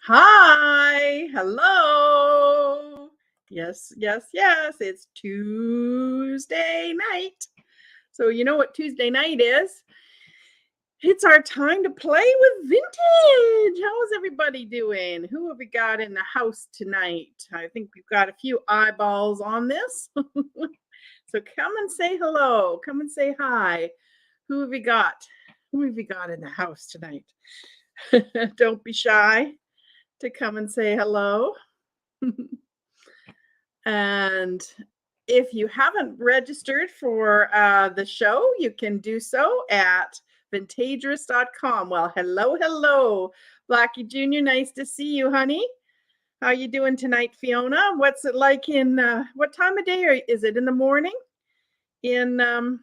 Hi, hello. Yes, yes, yes. It's Tuesday night. So, you know what Tuesday night is? It's our time to play with vintage. How's everybody doing? Who have we got in the house tonight? I think we've got a few eyeballs on this. So, come and say hello. Come and say hi. Who have we got? Who have we got in the house tonight? Don't be shy to come and say hello. And if you haven't registered for the show, you can do so at vintagerous.com. Well, hello, hello, Blackie Jr. Nice to see you, honey. How you doing tonight, Fiona? What's it like in what time of day is it? In the morning in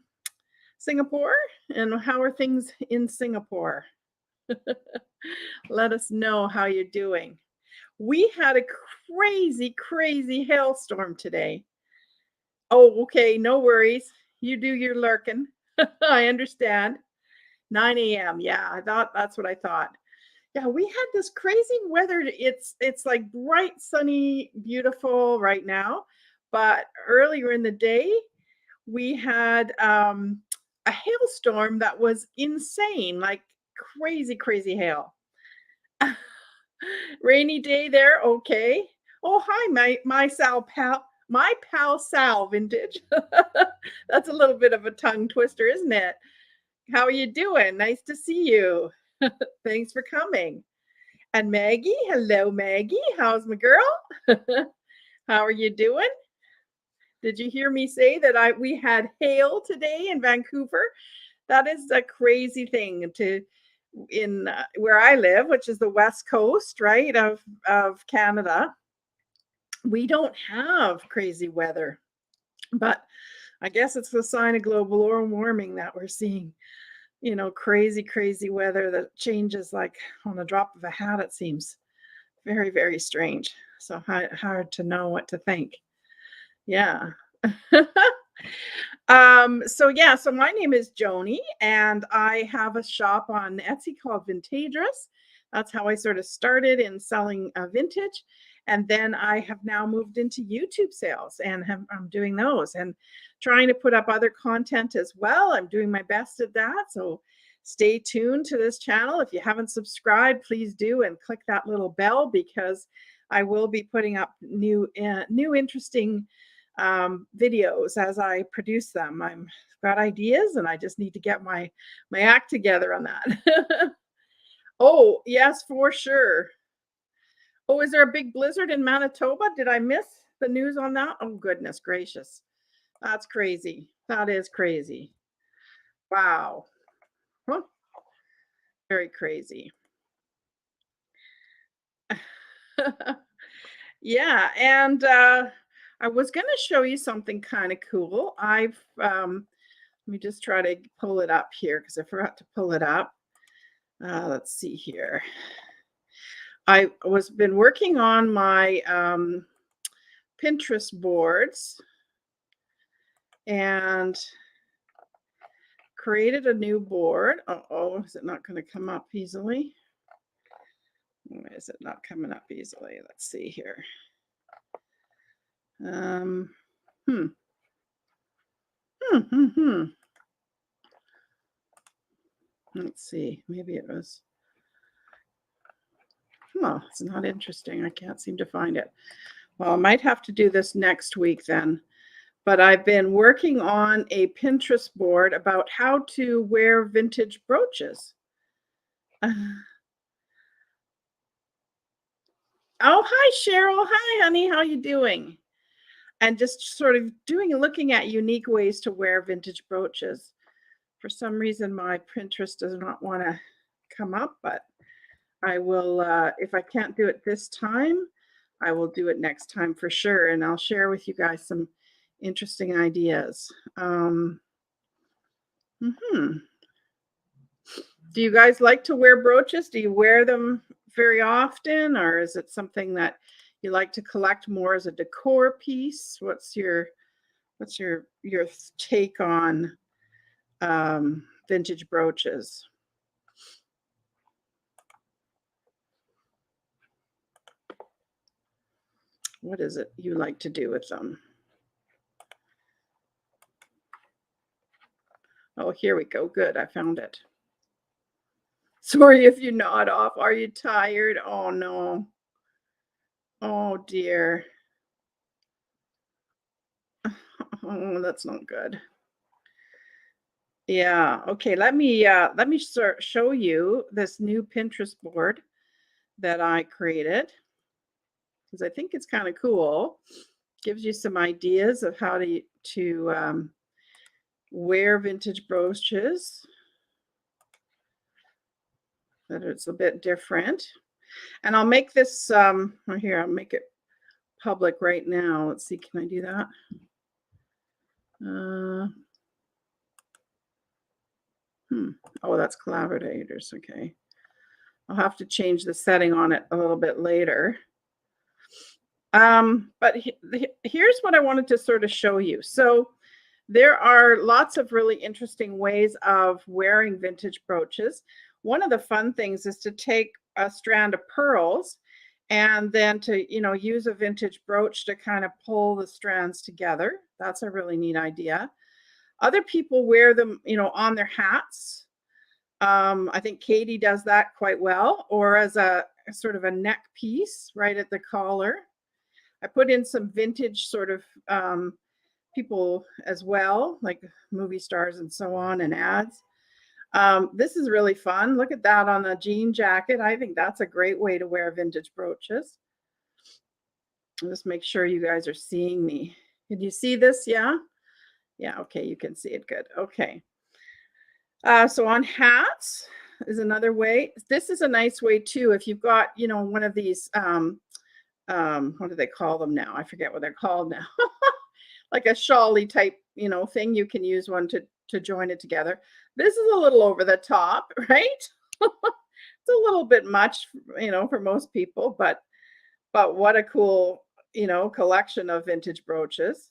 Singapore? And how are things in Singapore? Let us know how you're doing. We had a crazy, crazy hailstorm today. Oh, okay, no worries. You do your lurking. I understand. 9 a.m. Yeah, that's what I thought. Yeah, we had this crazy weather. It's like bright, sunny, beautiful right now. But earlier in the day, we had a hailstorm that was insane, like crazy, crazy hail. Rainy day there, okay. Oh, hi, my pal Sal Vintage. That's a little bit of a tongue twister, isn't it? How are you doing? Nice to see you. Thanks for coming. And Maggie, hello, Maggie. How's my girl? How are you doing? Did you hear me say that we had hail today in Vancouver? That is a crazy thing to in where I live, which is the west coast, right, of Canada. We don't have crazy weather, but I guess it's the sign of global warming that we're seeing, crazy, crazy weather that changes like on the drop of a hat, it seems. Very, very strange. So hard to know what to think. Yeah. So my name is Joni, and I have a shop on Etsy called Vintagerous. That's how I sort of started in selling vintage. And then I have now moved into YouTube sales and I'm doing those and trying to put up other content as well. I'm doing my best at that. So stay tuned to this channel. If you haven't subscribed, please do and click that little bell because I will be putting up new interesting videos as I produce them. I've got ideas and I just need to get my act together on that. Oh, yes, for sure. Oh, is there a big blizzard in Manitoba? Did I miss the news on that? Oh, goodness gracious. That's crazy. That is crazy. Wow. Huh. Very crazy. Yeah, and I was going to show you something kind of cool. Let me just try to pull it up here because I forgot to pull it up. Let's see here. I was been working on my Pinterest boards and created a new board. Oh, is it not going to come up easily? Why is it not coming up easily? Let's see here. Let's see. Maybe it was. Oh, it's not interesting. I can't seem to find it. Well, I might have to do this next week then. But I've been working on a Pinterest board about how to wear vintage brooches. Oh, hi, Cheryl. Hi, honey. How you doing? And just sort of looking at unique ways to wear vintage brooches. For some reason, my Pinterest does not want to come up, but I will, if I can't do it this time, I will do it next time for sure. And I'll share with you guys some interesting ideas. Do you guys like to wear brooches? Do you wear them very often, or is it something that you like to collect more as a decor piece? What's your take on vintage brooches? What is it you like to do with them? Oh, here we go. Good. I found it. Sorry if you nod off. Are you tired? Oh, no. Oh, dear. Oh, that's not good. Yeah. Okay. Let me show you this new Pinterest board that I created because I think it's kind of cool. Gives you some ideas of how to wear vintage brooches. That it's a bit different. And I'll make this here, I'll make it public right now. Let's see, can I do that? Oh, that's collaborators. Okay. I'll have to change the setting on it a little bit later. But here's what I wanted to sort of show you. So there are lots of really interesting ways of wearing vintage brooches. One of the fun things is to take a strand of pearls and then to, use a vintage brooch to kind of pull the strands together. That's a really neat idea. Other people wear them, on their hats. I think Katie does that quite well, or as a sort of a neck piece right at the collar. I put in some vintage sort of people as well, like movie stars and so on, and ads. This is really fun. Look at that on a jean jacket. I think that's a great way to wear vintage brooches. I'll just make sure you guys are seeing me. Can you see this? Yeah? Yeah, okay, you can see it good. Okay. So on hats is another way. This is a nice way too. If you've got, one of these, what do they call them now? I forget what they're called now. Like a shawly type, thing, you can use one to join it together. This is a little over the top, right? It's a little bit much, for most people, but what a cool, collection of vintage brooches.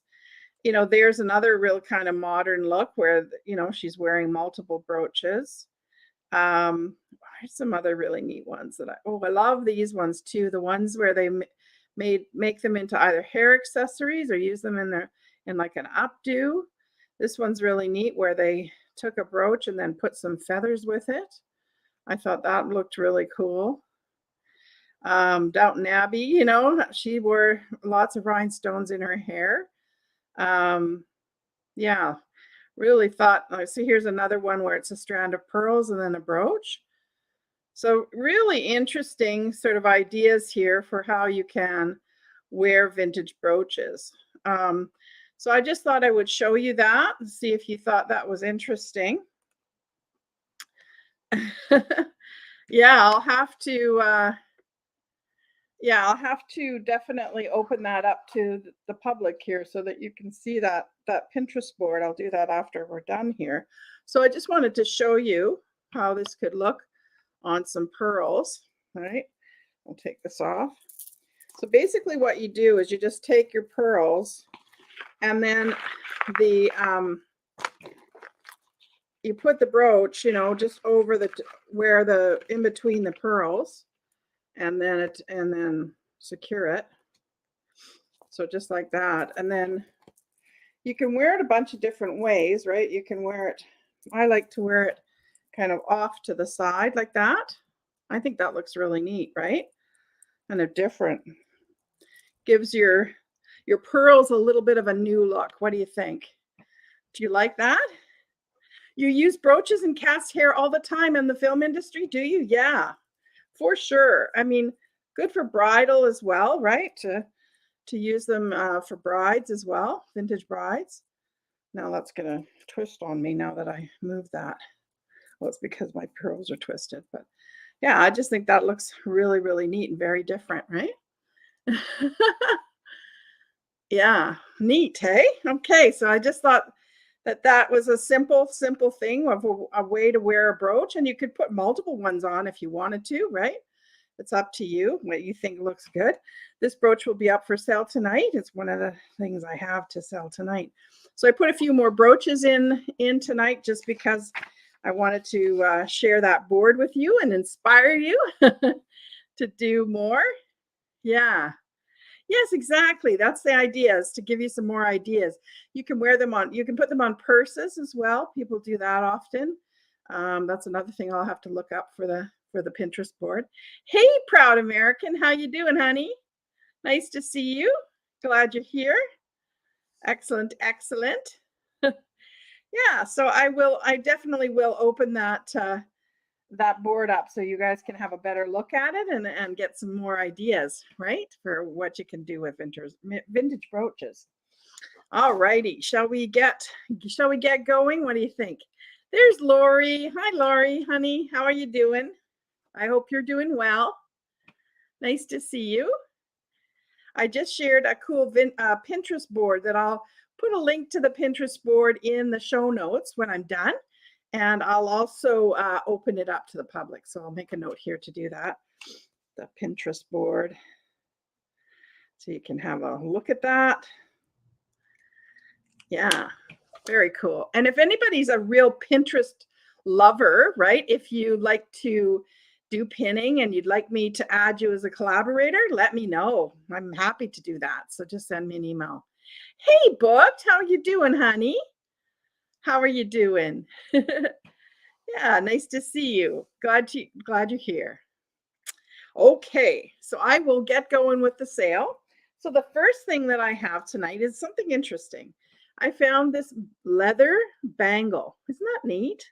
There's another real kind of modern look where, she's wearing multiple brooches. There's some other really neat ones that I love these ones too. The ones where they make them into either hair accessories or use them in like an updo. This one's really neat where they took a brooch and then put some feathers with it. I thought that looked really cool. Downton Abbey, she wore lots of rhinestones in her hair. Yeah, really thought, so here's another one where it's a strand of pearls and then a brooch. So really interesting sort of ideas here for how you can wear vintage brooches. So I just thought I would show you that and see if you thought that was interesting. Yeah, I'll have to definitely open that up to the public here so that you can see that Pinterest board. I'll do that after we're done here. So I just wanted to show you how this could look on some pearls. All right, I'll take this off. So basically what you do is you just take your pearls and then you put the brooch, just over in between the pearls, and then secure it. So just like that. And then you can wear it a bunch of different ways, right? You can wear it, I like to wear it kind of off to the side like that. I think that looks really neat, right? Kind of different. Gives your pearls a little bit of a new look. What do you think? Do you like that? You use brooches and cast hair all the time in the film industry, do you? Yeah, for sure. I mean, good for bridal as well, right? To use them for brides as well, vintage brides. Now that's gonna twist on me now that I move that. Well, it's because my pearls are twisted, but yeah, I just think that looks really, really neat and very different, right? Yeah, neat, hey? Okay, so I just thought that was a simple thing of a way to wear a brooch, and you could put multiple ones on if you wanted to, right? It's up to you what you think looks good. This brooch will be up for sale tonight. It's one of the things I have to sell tonight. So I put a few more brooches in tonight just because I wanted to share that board with you and inspire you to do more. Yeah. Yes, exactly. That's the idea, is to give you some more ideas. You can wear them on, you can put them on purses as well. People do that often. That's another thing I'll have to look up for the Pinterest board. Hey, proud American, how you doing, honey? Nice to see you. Glad you're here. Excellent, excellent. Yeah, so I definitely will open that board up so you guys can have a better look at it and get some more ideas, right, for what you can do with vintage brooches. All righty, shall we get going? What do you think? There's Lori. Hi, Lori, honey. How are you doing? I hope you're doing well. Nice to see you. I just shared a cool Pinterest board that I'll put a link to the Pinterest board in the show notes when I'm done. And I'll also open it up to the public. So I'll make a note here to do that. The Pinterest board. So you can have a look at that. Yeah, very cool. And if anybody's a real Pinterest lover, right? If you like to do pinning and you'd like me to add you as a collaborator, let me know. I'm happy to do that. So just send me an email. Hey, Booked, how you doing, honey? How are you doing? Yeah, nice to see you. Glad you're here. Okay, so I will get going with the sale. So the first thing that I have tonight is something interesting. I found this leather bangle. Isn't that neat?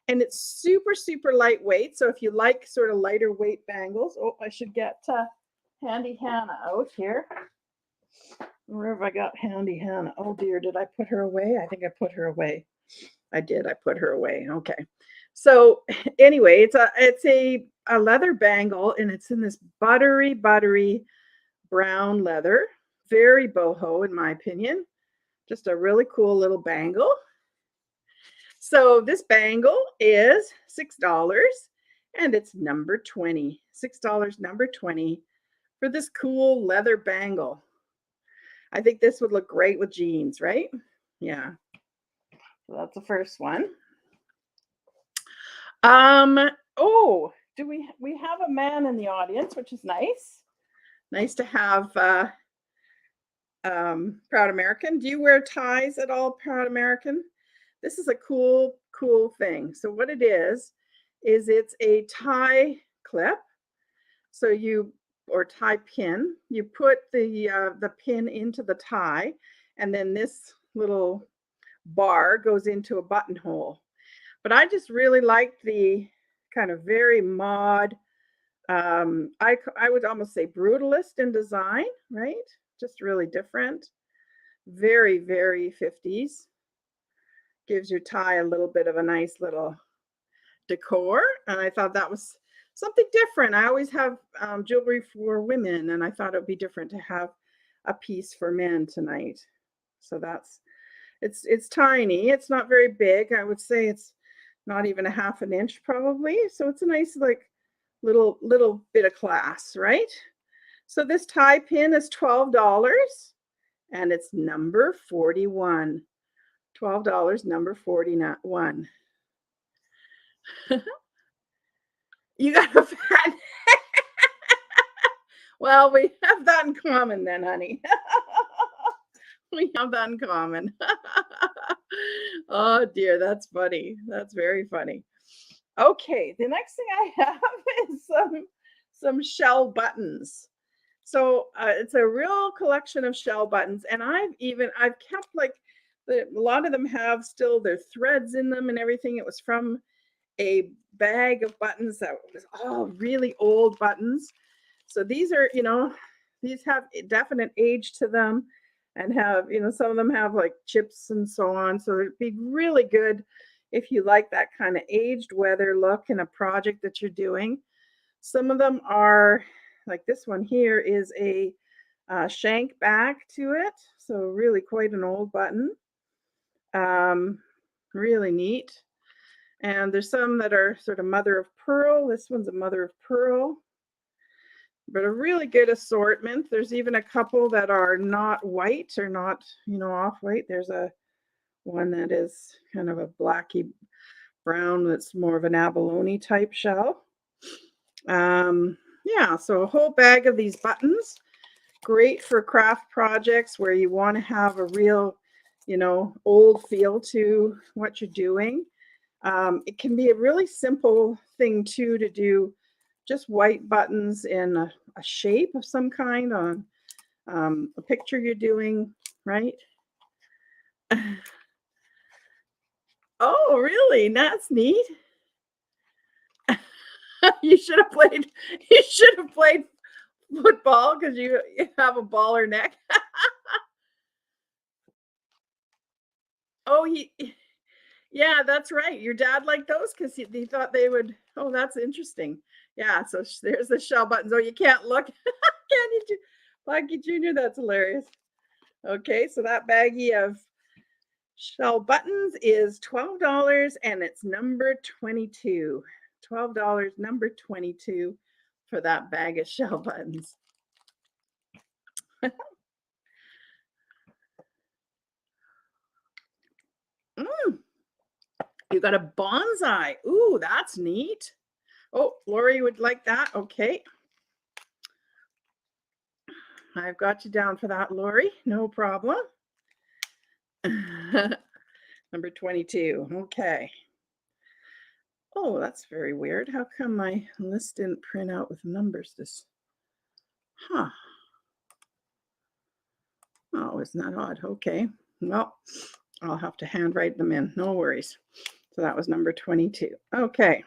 And it's super, super lightweight. So if you like sort of lighter weight bangles, oh, I should get Handy Hannah out here. Where have I got Handy Hannah? Oh dear, did I put her away? I think I put her away. I did. I put her away. Okay. So anyway, it's a leather bangle, and it's in this buttery brown leather. Very boho, in my opinion. Just a really cool little bangle. So this bangle is $6, and it's number 20. $6, number 20, for this cool leather bangle. I think this would look great with jeans, right? Yeah. So that's the first one. Oh, we have a man in the audience, which is nice. Nice to have Proud American. Do you wear ties at all, Proud American? This is a cool thing. So what it is it's a tie clip. So or tie pin. You put the pin into the tie, and then this little bar goes into a buttonhole. But I just really like the kind of very mod, I would almost say brutalist in design, right? Just really different. Very, very 50s. Gives your tie a little bit of a nice little decor. And I thought that was something different. I always have jewelry for women, and I thought it would be different to have a piece for men tonight. So it's tiny. It's not very big. I would say it's not even a half an inch probably. So it's a nice like little bit of class, right? So this tie pin is $12, and it's number 41. $12, number 41. You got a fat. Well, we have that in common then, honey. We have that in common. Oh dear, that's funny. That's very funny. Okay, the next thing I have is some shell buttons. So it's a real collection of shell buttons, and I've kept like a lot of them have still their threads in them and everything. It was from a bag of buttons that was all really old buttons. So these are, these have definite age to them, and have, some of them have like chips and so on. So it'd be really good if you like that kind of aged weather look in a project that you're doing. Some of them are like this one here is a shank back to it. So really quite an old button. Really neat. And there's some that are sort of mother of pearl. This one's a mother of pearl. But a really good assortment. There's even a couple that are not white or not, off-white. There's one that is kind of a blacky brown that's more of an abalone type shell. Yeah, so a whole bag of these buttons. great for craft projects where you want to have a real, old feel to what you're doing. It can be a really simple thing too to do just white buttons in a shape of some kind on a picture you're doing, right? Oh, really? That's neat. You should have played football because you have a baller neck. Oh, yeah, that's right. Your dad liked those because he thought they would. Oh, that's interesting. Yeah, so there's the shell buttons. Oh, you can't look. Can you, Lucky Junior? That's hilarious. Okay, so that baggie of shell buttons is $12 and it's number 22. $12, number 22 for that bag of shell buttons. You got a bonsai. Ooh, that's neat. Oh, Lori would like that. Okay. I've got you down for that, Lori. No problem. Number 22. Okay. Oh, that's very weird. How come my list didn't print out with numbers? Huh. Oh, isn't that odd? Okay. Well, I'll have to handwrite them in. No worries. So that was number 22. Okay.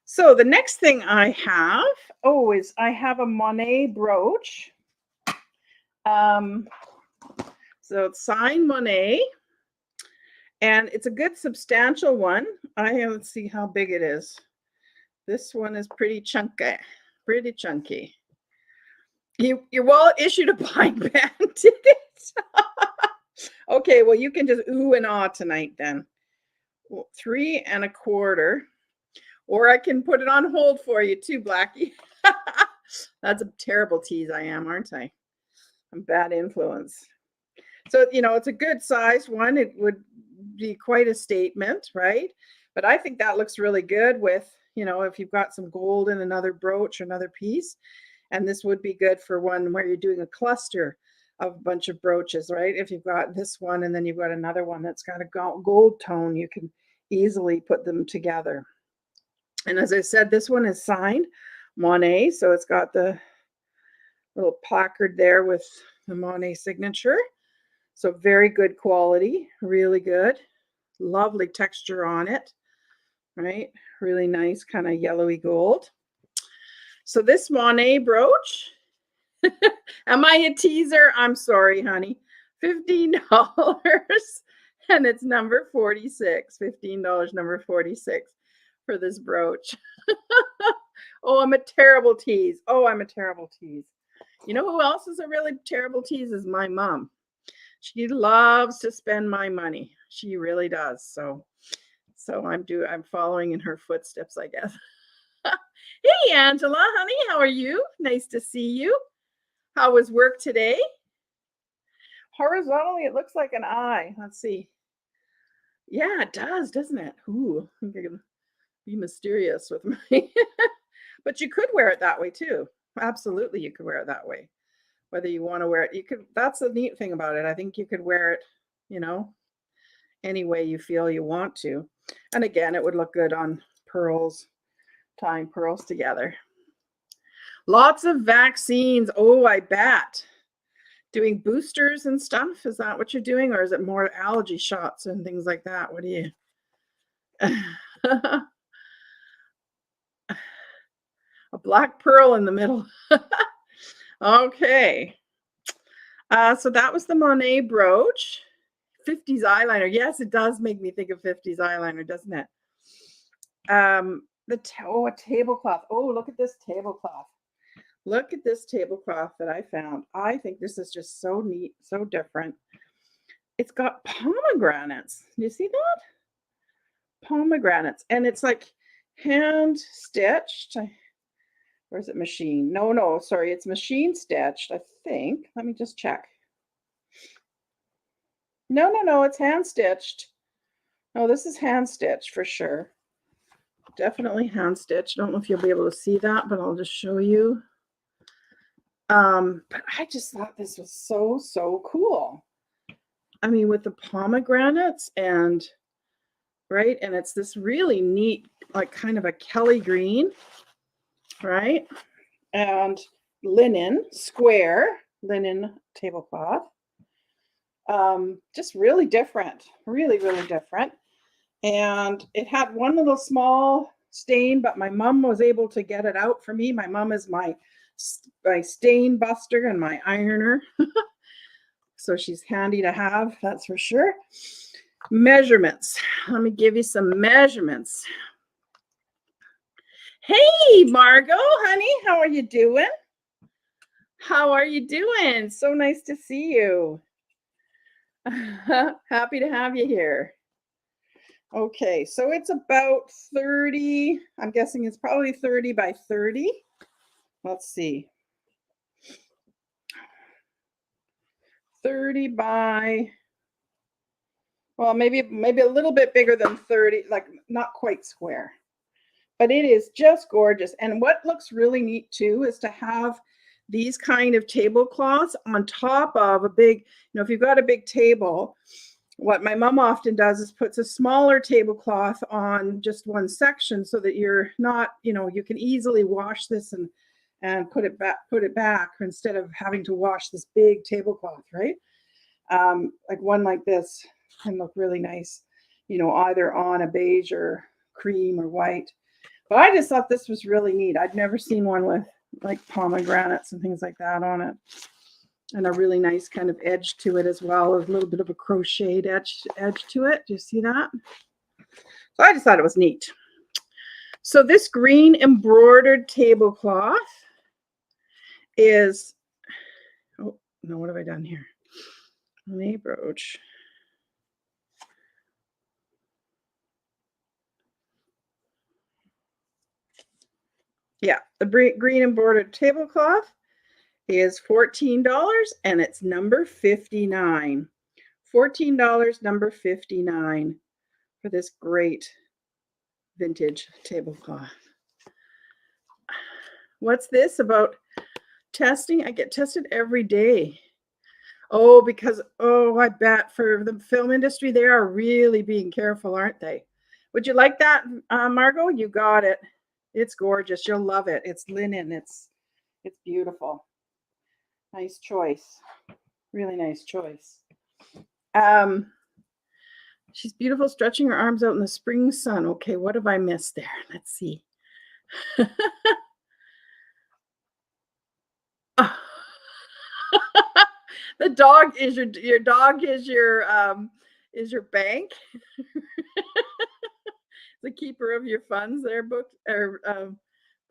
So the next thing I have, is I have a Monet brooch. So it's signed Monet, and it's a good substantial one. Let's see how big it is. This one is pretty chunky. Pretty chunky. Your wallet issued a blind band, did it? Okay, well, you can just ooh and ah tonight then. Well, 3 1/4. Or I can put it on hold for you too, Blackie. That's a terrible tease I am, aren't I? I'm bad influence. So, it's a good size one. It would be quite a statement, right? But I think that looks really good with, if you've got some gold in another brooch or another piece. And this would be good for one where you're doing a cluster of a bunch of brooches, right? If you've got this one and then you've got another one that's got a gold tone, you can easily put them together. And as I said, this one is signed Monet, so it's got the little placard there with the Monet signature. So very good quality, really good. Lovely texture on it, right? Really nice kind of yellowy gold. So this Monet brooch, am I a teaser? I'm sorry, honey. $15 and it's number 46. $15, number 46 for this brooch. Oh, I'm a terrible tease. You know who else is a really terrible tease is my mom. She loves to spend my money. She really does. So I'm following in her footsteps, I guess. Hey, Angela, honey, how are you? Nice to see you. How was work today? Horizontally, it looks like an eye. Let's see. Yeah, it does, doesn't it? Ooh, I'm gonna be mysterious with my. But you could wear it that way too. Absolutely, you could wear it that way. Whether you want to wear it, you could. That's the neat thing about it. I think you could wear it, any way you feel you want to. And again, it would look good on pearls, tying pearls together. Lots of vaccines. Oh, I bet. Doing boosters and stuff. Is that what you're doing? Or is it more allergy shots and things like that? What do you? A black pearl in the middle. Okay. So that was the Monet brooch. 50s eyeliner. Yes, it does make me think of 50s eyeliner, doesn't it? A tablecloth. Oh, look at this tablecloth. Look at this tablecloth that I found. I think this is just so neat, so different. It's got pomegranates. You see that? Pomegranates. And it's like hand stitched. Or is it machine? No, sorry. It's machine stitched, I think. Let me just check. No, it's hand stitched. Oh, this is hand stitched for sure. Definitely hand stitched. Don't know if you'll be able to see that, but I'll just show you. But I just thought this was so cool. I mean, with the pomegranates and right, and it's this really neat, like kind of a Kelly green, right? And linen, square linen tablecloth. Just really different, really different. And it had one little small stain, but my mom was able to get it out for me. My mom is my stain buster and my ironer. So she's handy to have, that's for sure. Measurements. Let me give you some measurements. Hey, Margot, honey, how are you doing? How are you doing? So nice to see you. Happy to have you here. Okay, so it's about 30. I'm guessing it's probably 30 by 30. Let's see. 30 by, well, maybe a little bit bigger than 30, like not quite square. But it is just gorgeous. And what looks really neat too is to have these kind of tablecloths on top of a big, if you've got a big table, what my mom often does is puts a smaller tablecloth on just one section so that you're not, you can easily wash this and put it back instead of having to wash this big tablecloth, right? Like one like this can look really nice, either on a beige or cream or white. But I just thought this was really neat. I'd never seen one with like pomegranates and things like that on it. And a really nice kind of edge to it as well, a little bit of a crocheted edge to it. Do you see that? So I just thought it was neat. So this green embroidered tablecloth is, oh no, what have I done here? Monet Brooch. Yeah, the green embroidered tablecloth is $14 and it's number 59. $14, number 59 for this great vintage tablecloth. What's this about testing? I get tested every day. Oh, because, I bet for the film industry, they are really being careful, aren't they? Would you like that, Margot? You got it. It's gorgeous. You'll love it. It's linen. It's beautiful. Nice choice. Really nice choice. She's beautiful, stretching her arms out in the spring sun. Okay, what have I missed there? Let's see. The dog is your dog is your bank. The keeper of your funds there, book or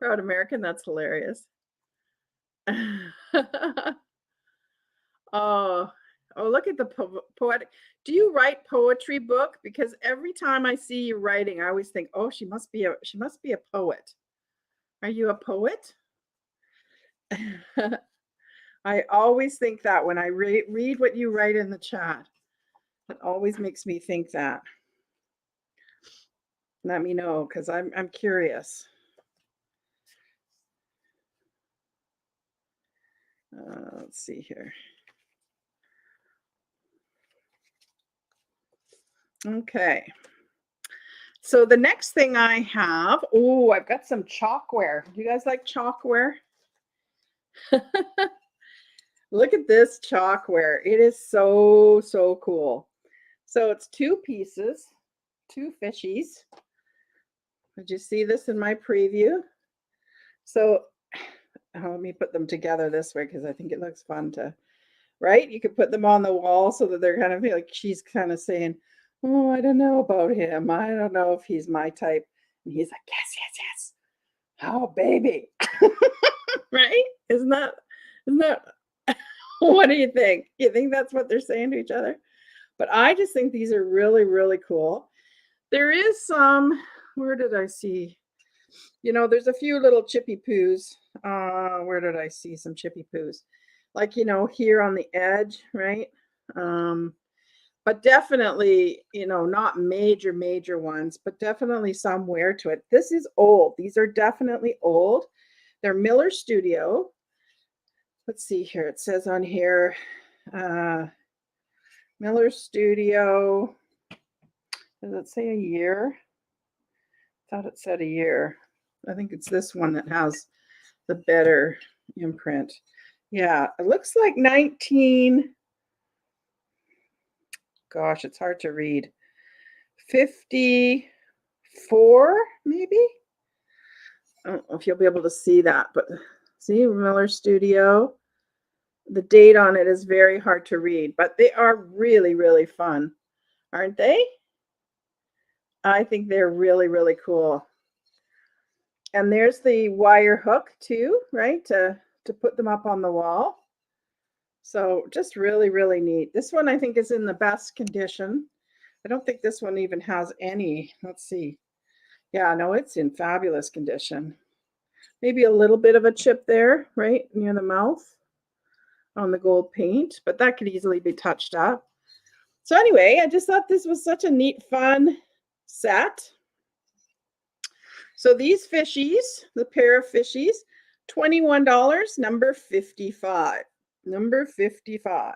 Proud American. That's hilarious. Oh, look at the poetic. Do you write poetry book? Because every time I see you writing, I always think, oh, she must be a poet. Are you a poet? I always think that when I read what you write in the chat. It always makes me think that. Let me know, because I'm curious. Let's see here. Okay. So the next thing I have, I've got some chalkware. Do you guys like chalkware? Look at this chalkware. It is so cool. So it's 2 pieces, 2 fishies. Did you see this in my preview? So let me put them together this way because I think it looks fun to, right? You could put them on the wall so that they're kind of like, she's kind of saying, oh, I don't know about him. I don't know if he's my type. And he's like, yes. Oh, baby. Right? Isn't that what do you think? You think that's what they're saying to each other? But I just think these are really cool. There is some, where did I see? There's a few little chippy poos. Where did I see some chippy poos? Like, here on the edge, right? But definitely, not major ones, but definitely some wear to it. This is old. These are definitely old. They're Miller Studio. let's see here. It says on here, Miller Studio. Does it say a year? I thought it said a year. I think it's this one that has the better imprint. Yeah, it looks like 19. Gosh, it's hard to read. 54, maybe? I don't know if you'll be able to see that, but see, Miller Studio. The date on it is very hard to read, but they are really, really fun, aren't they? I think they're really, really cool. And there's the wire hook too, right? To put them up on the wall. So just really, really neat. This one I think is in the best condition. I don't think this one even has any. Let's see. Yeah, no, it's in fabulous condition. Maybe a little bit of a chip there, right near the mouth on the gold paint, but that could easily be touched up. So anyway, I just thought this was such a neat, fun set. So these fishies, the pair of fishies, $21, number 55. Number 55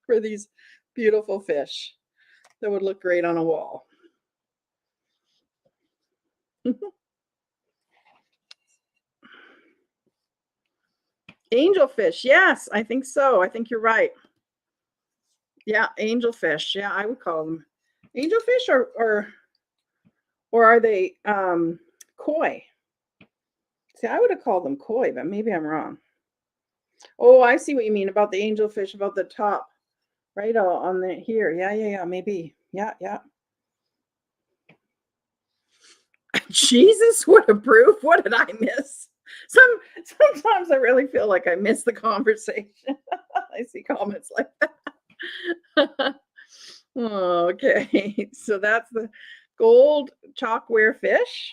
for these beautiful fish that would look great on a wall. Angelfish, yes, I think so. I think you're right. Yeah, angelfish. Yeah, I would call them angelfish, or are they koi? See, I would have called them koi, but maybe I'm wrong. Oh, I see what you mean about the angelfish, about the top, right on the here. Yeah, maybe. Yeah. Jesus would approve. What did I miss? Sometimes I really feel like I miss the conversation. I see comments like that. Okay, so that's the gold chalkware fish.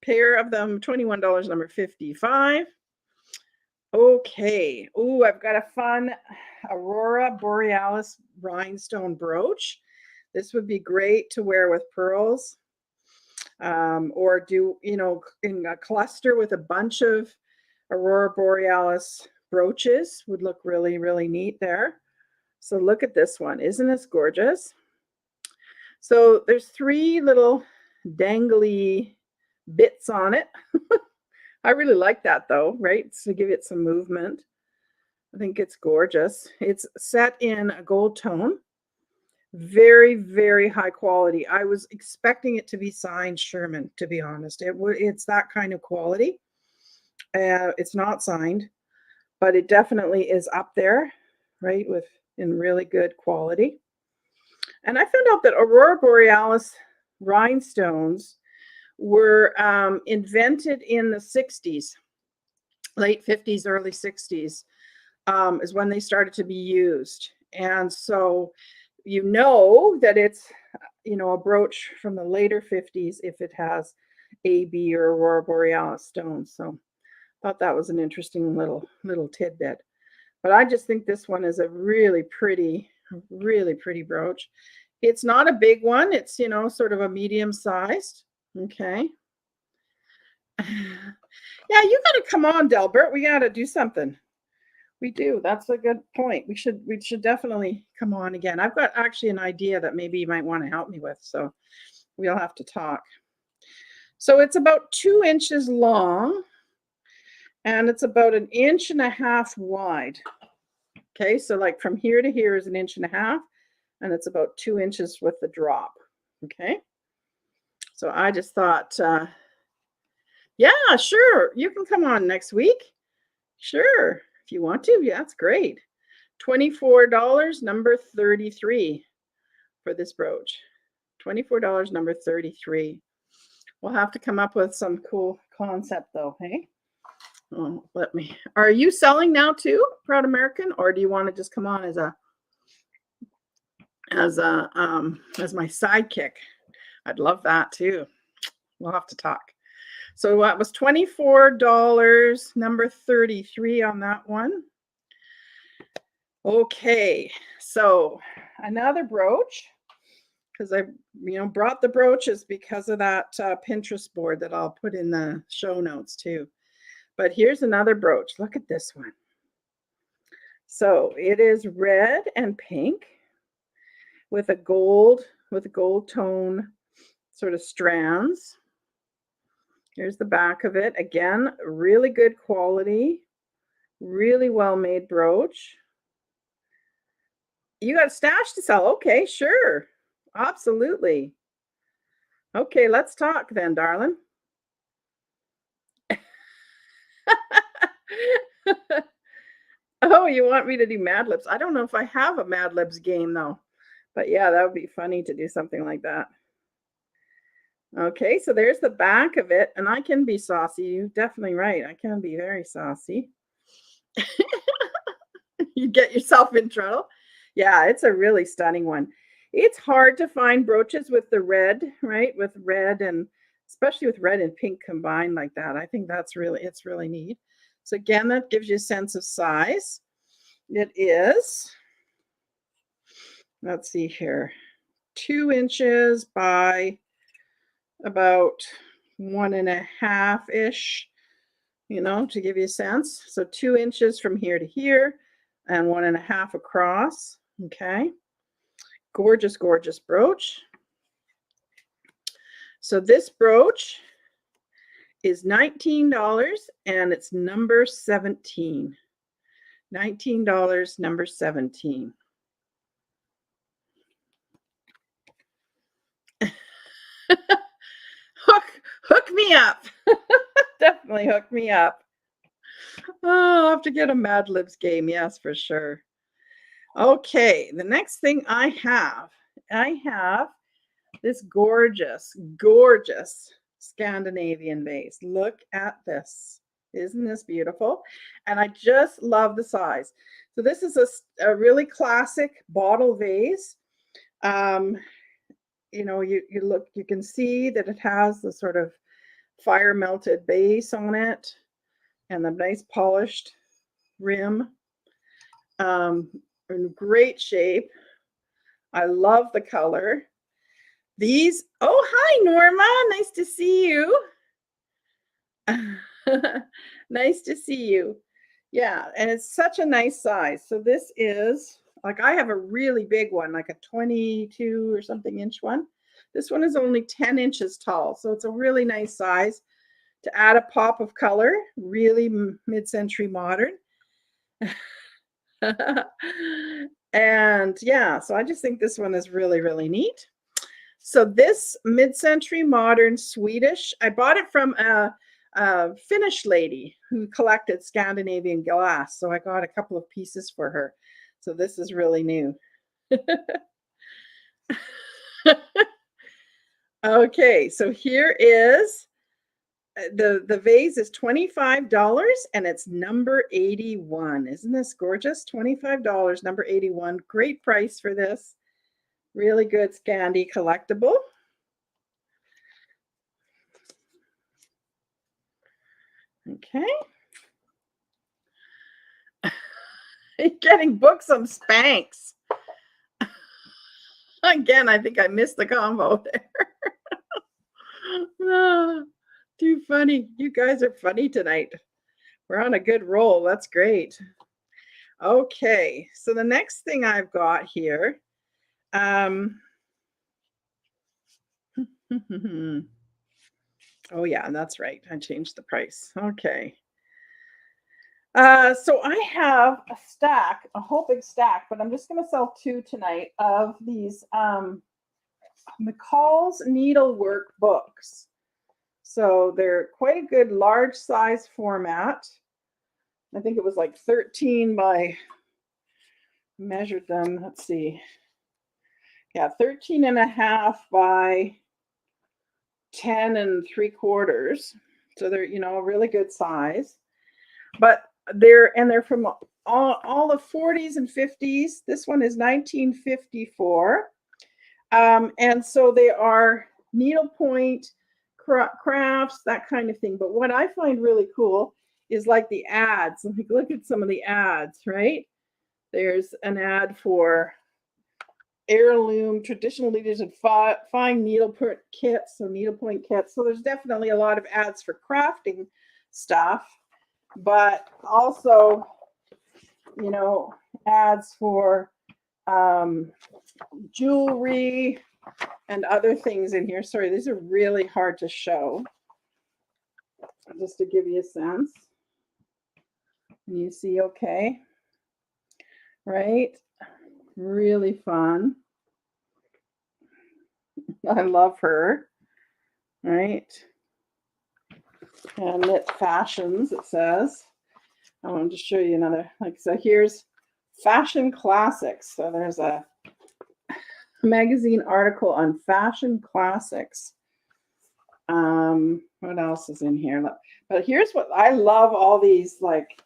Pair of them, $21, number 55. Okay. Oh, I've got a fun Aurora Borealis rhinestone brooch. This would be great to wear with pearls, or do, in a cluster with a bunch of Aurora Borealis brooches would look really, really neat there. So look at this one. Isn't this gorgeous? So there's 3 little dangly bits on it. I really like that though, right? To give it some movement. I think it's gorgeous. It's set in a gold tone. Very, very high quality. I was expecting it to be signed Sherman, to be honest. It's that kind of quality. It's not signed, but it definitely is up there, right? In really good quality. And I found out that Aurora Borealis rhinestones were invented in the 60s, late 50s, early 60s, is when they started to be used. And so that it's, a brooch from the later 50s if it has AB or Aurora Borealis stones. So I thought that was an interesting little tidbit. But I just think this one is a really pretty brooch. It's not a big one. It's, sort of a medium sized. Okay. Yeah, you got to come on, Delbert. We got to do something. We do. That's a good point. We should definitely come on again. I've got actually an idea that maybe you might want to help me with. So we'll have to talk. So it's about 2 inches long and it's about 1.5 inches wide. Okay, so like from here to here is 1.5 inches, and it's about 2 inches with the drop. Okay, so I just thought, yeah, sure, you can come on next week. Sure, if you want to. Yeah, that's great. $24, number 33 for this brooch. $24, number 33. We'll have to come up with some cool concept though, hey? Oh, are you selling now too, Proud American, or do you want to just come on as my sidekick? I'd love that too. We'll have to talk. So that was $24, number 33 on that one. Okay, so another brooch, because I brought the brooches because of that Pinterest board that I'll put in the show notes too. But here's another brooch. Look at this one. So it is red and pink with a gold tone sort of strands. Here's the back of it. Again, really good quality, really well made brooch. You got a stash to sell? Okay, sure. Absolutely. Okay, let's talk then, darling. Oh, you want me to do Mad Libs? I don't know if I have a Mad Libs game though. But yeah, that would be funny to do something like that. Okay, so there's the back of it, and I can be saucy. You're definitely right. I can be very saucy. You get yourself in trouble. Yeah, it's a really stunning one. It's hard to find brooches with the red, right? With red and especially with red and pink combined like that. I think it's really neat. So again, that gives you a sense of size. It is, let's see here, 2 inches by about 1.5-ish, to give you a sense. So 2 inches from here to here and 1.5 across. Okay. Gorgeous, gorgeous brooch. So this brooch is $19 and it's number 17. $19, number 17. Hook me up. Definitely hook me up. Oh, I'll have to get a Mad Libs game. Yes, for sure. Okay, the next thing I have this gorgeous, gorgeous Scandinavian vase. Look at this. Isn't this beautiful? And I just love the size. So this is a really classic bottle vase. You can see that it has the sort of fire melted base on it and the nice polished rim. In great shape. I love the color. Oh, hi, Norma. Nice to see you. Nice to see you. Yeah, and it's such a nice size. So this is, like, I have a really big one, like a 22 or something inch one. This one is only 10 inches tall. So it's a really nice size to add a pop of color, really mid-century modern. And yeah, so I just think this one is really, really neat. So this mid-century modern Swedish, I bought it from a Finnish lady who collected Scandinavian glass. So I got a couple of pieces for her. So this is really new. Okay, so here is the vase is $25 and it's number 81. Isn't this gorgeous? $25, number 81. Great price for this. Really good Scandi collectible. Okay. Getting books on Spanx. Again, I think I missed the combo there. Oh, too funny. You guys are funny tonight. We're on a good roll. That's great. Okay, so the next thing I've got here, oh yeah, that's right. I changed the price. Okay. So I have a stack, a whole big stack, but I'm just going to sell 2 tonight of these Mccall's Needlework books. So they're quite a good large size format. I think it was like 13 by, measured them, let's see. Yeah, 13.5 by 10 3/4. So they're, a really good size. But they're from all the 40s and 50s. This one is 1954. And so they are needlepoint crafts, that kind of thing. But what I find really cool is like the ads. Look at some of the ads, right? There's an ad for heirloom traditional leaders and fine needlepoint kits. So needlepoint kits. So there's definitely a lot of ads for crafting stuff. but also, you know, ads for jewelry and other things in here. Sorry, these are really hard to show. Just to give you a sense. And you see, okay, right? Really fun. I love her, right? And Knit Fashions, it says. I wanted to show you another, like, so here's Fashion Classics. So there's a magazine article on fashion classics. What else is in here? But here's what I love, all these, like,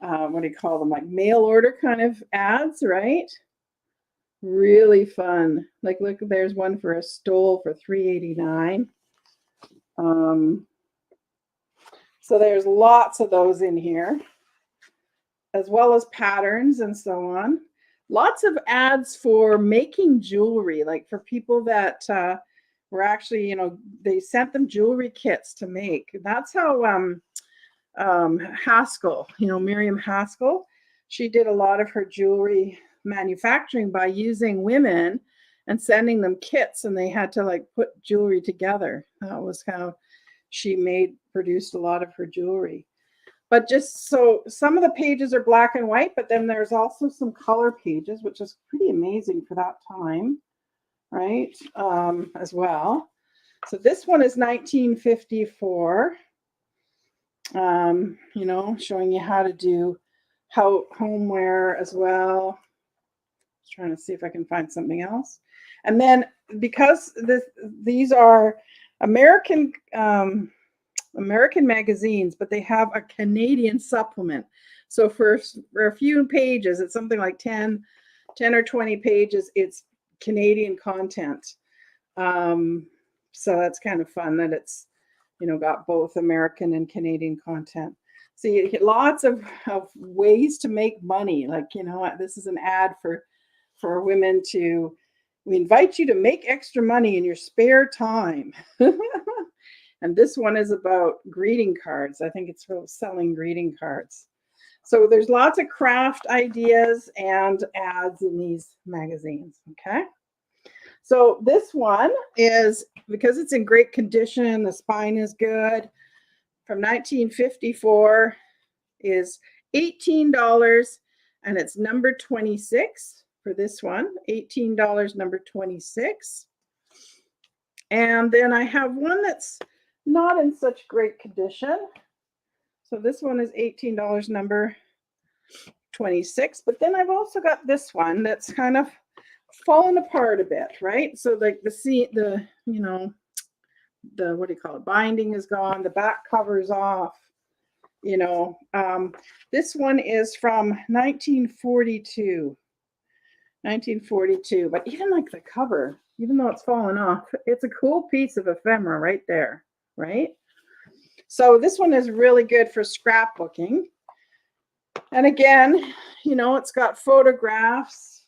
what do you call them, like mail order kind of ads, right? Really fun. Like, look, there's one for a stole for $3.89. So there's lots of those in here, as well as patterns and so on. Lots of ads for making jewelry, like for people that were actually, you know, they sent them jewelry kits to make. That's how Haskell, you know, Miriam Haskell, she did a lot of her jewelry manufacturing by using women and sending them kits, and they had to like put jewelry together. That was how she produced a lot of her jewelry. But just so some of the pages are black and white, but then there's also some color pages, which is pretty amazing for that time, right? As well. So this one is 1954. You know, showing you how to do homeware as well. Just trying to see if I can find something else. And then because these are American magazines, but they have a Canadian supplement. So for a few pages, it's something like 10 or 20 pages, it's Canadian content. So that's kind of fun that it's, you know, got both American and Canadian content. So you get lots of ways to make money. Like, you know, this is an ad for women to, we invite you to make extra money in your spare time. And this one is about greeting cards. I think it's for selling greeting cards. So there's lots of craft ideas and ads in these magazines, okay? So this one is, because it's in great condition, the spine is good, from 1954, is $18, and it's number 26 for this one, $18, number 26. And then I have one that's not in such great condition. So this one is $18, number 26. But then I've also got this one that's kind of fallen apart a bit, right? So like the you know, the, what do you call it, binding is gone, the back cover's off, you know. This one is from 1942. But even like the cover, even though it's fallen off, it's a cool piece of ephemera right there, right? So this one is really good for scrapbooking. And again, you know, it's got photographs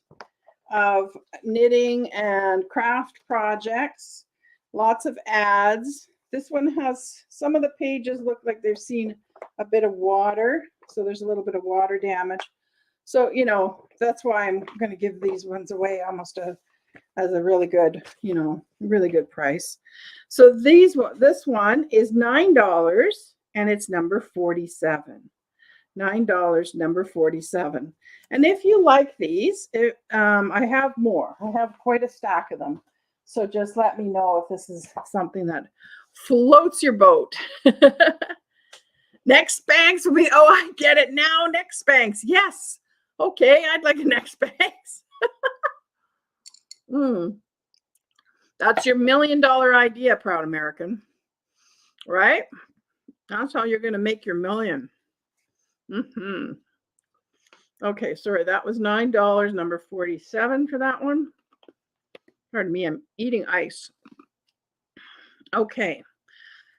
of knitting and craft projects, lots of ads. This one has, some of the pages look like they've seen a bit of water. So there's a little bit of water damage. So, you know, that's why I'm going to give these ones away almost as a really good, you know, really good price. So this one is $9, and it's number 47. $9, number 47. And if you like these, I have more. I have quite a stack of them. So just let me know if this is something that floats your boat. Neck Spanx will be, oh, I get it now. Neck Spanx. Yes. Okay, I'd like a neck Spanx. That's your $1 million idea, proud American. Right? That's how you're going to make your million. Okay, sorry, that was $9, number 47 for that one. Pardon me, I'm eating ice. Okay,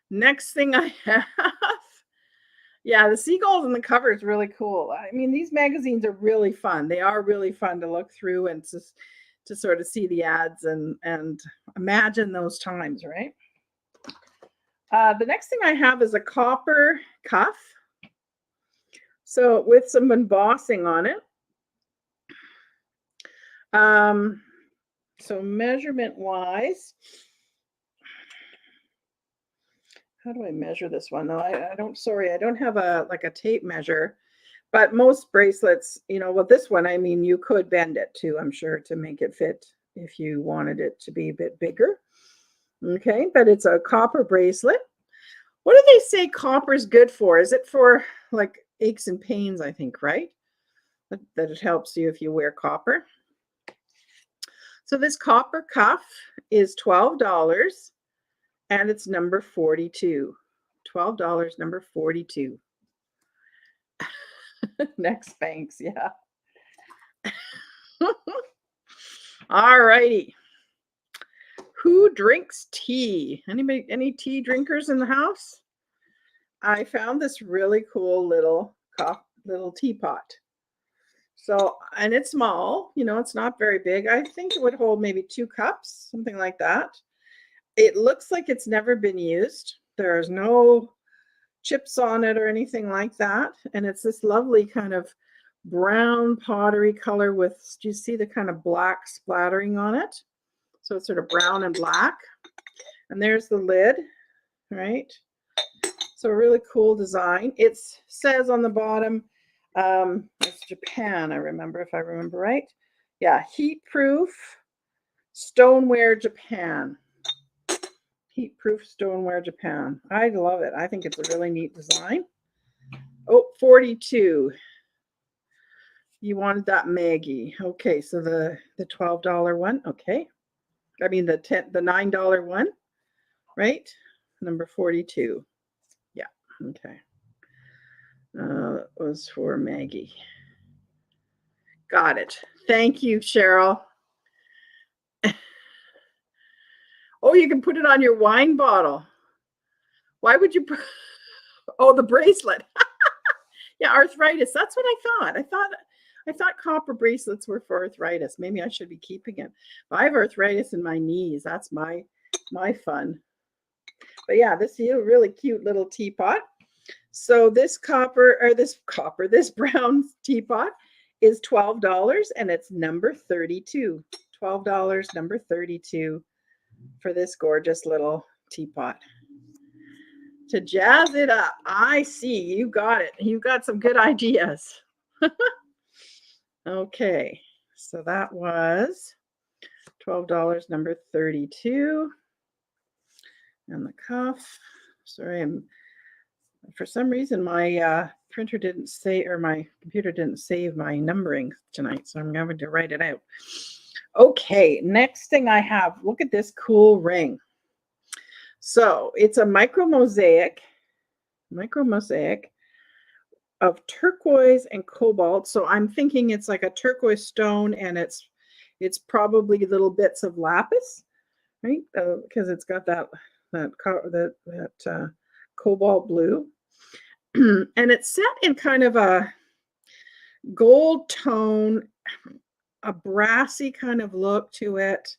next thing I have. Yeah, the seagulls on the cover is really cool. I mean, these magazines are really fun. They are really fun to look through and to sort of see the ads and imagine those times, right? The next thing I have is a copper cuff. So with some embossing on it. So measurement wise, how do I measure this one? No, I don't, sorry, I don't have a tape measure, but most bracelets, you know, well, this one, I mean, you could bend it too, I'm sure, to make it fit if you wanted it to be a bit bigger. Okay, but it's a copper bracelet. What do they say copper is good for? Is it for like aches and pains, I think, right? That it helps you if you wear copper. So this copper cuff is $12 and it's number 42. $12, number 42. Next, thanks, yeah. All righty. Who drinks tea? Anybody, any tea drinkers in the house? I found this really cool little teapot. So, and it's small, you know, it's not very big. I think it would hold maybe 2 cups, something like that. It looks like it's never been used. There's no chips on it or anything like that. And it's this lovely kind of brown pottery color with, do you see the kind of black splattering on it? So it's sort of brown and black. And there's the lid, right? So a really cool design. It says on the bottom, it's Japan, I remember, if I remember right. Yeah, heat proof stoneware Japan. Heat proof stoneware Japan. I love it. I think it's a really neat design. Oh, 42. You wanted that Maggie. Okay, so the $12 one. Okay. I mean the $9 one, right? Number 42. Yeah, okay. It was for Maggie. Got it. Thank you, Cheryl. Oh, you can put it on your wine bottle. Why would you put, oh, the bracelet. Yeah, arthritis. That's what I thought. I thought copper bracelets were for arthritis. Maybe I should be keeping it. I have arthritis in my knees. That's my fun. But yeah, this is a really cute little teapot. So this this brown teapot is $12 and it's number 32. $12, number 32 for this gorgeous little teapot. To jazz it up. I see, you got it. You got some good ideas. Okay, so that was $12, number 32. And the cuff. Sorry, for some reason my printer didn't say, or my computer didn't save my numbering tonight, so I'm going to write it out. Okay, next thing I have, look at this cool ring. So it's a micro mosaic of turquoise and cobalt. So I'm thinking it's like a turquoise stone, and it's probably little bits of lapis, right? Because it's got that cobalt blue. And it's set in kind of a gold tone, a brassy kind of look to it.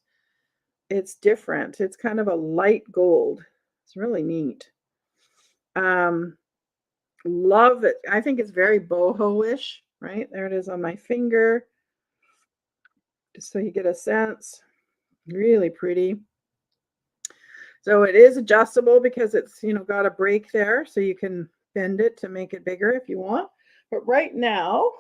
It's different. It's kind of a light gold. It's really neat. Love it. I think it's very boho-ish, right? There it is on my finger. Just so you get a sense. Really pretty. So it is adjustable because it's, you know, got a break there, so you can bend it to make it bigger if you want. But right now,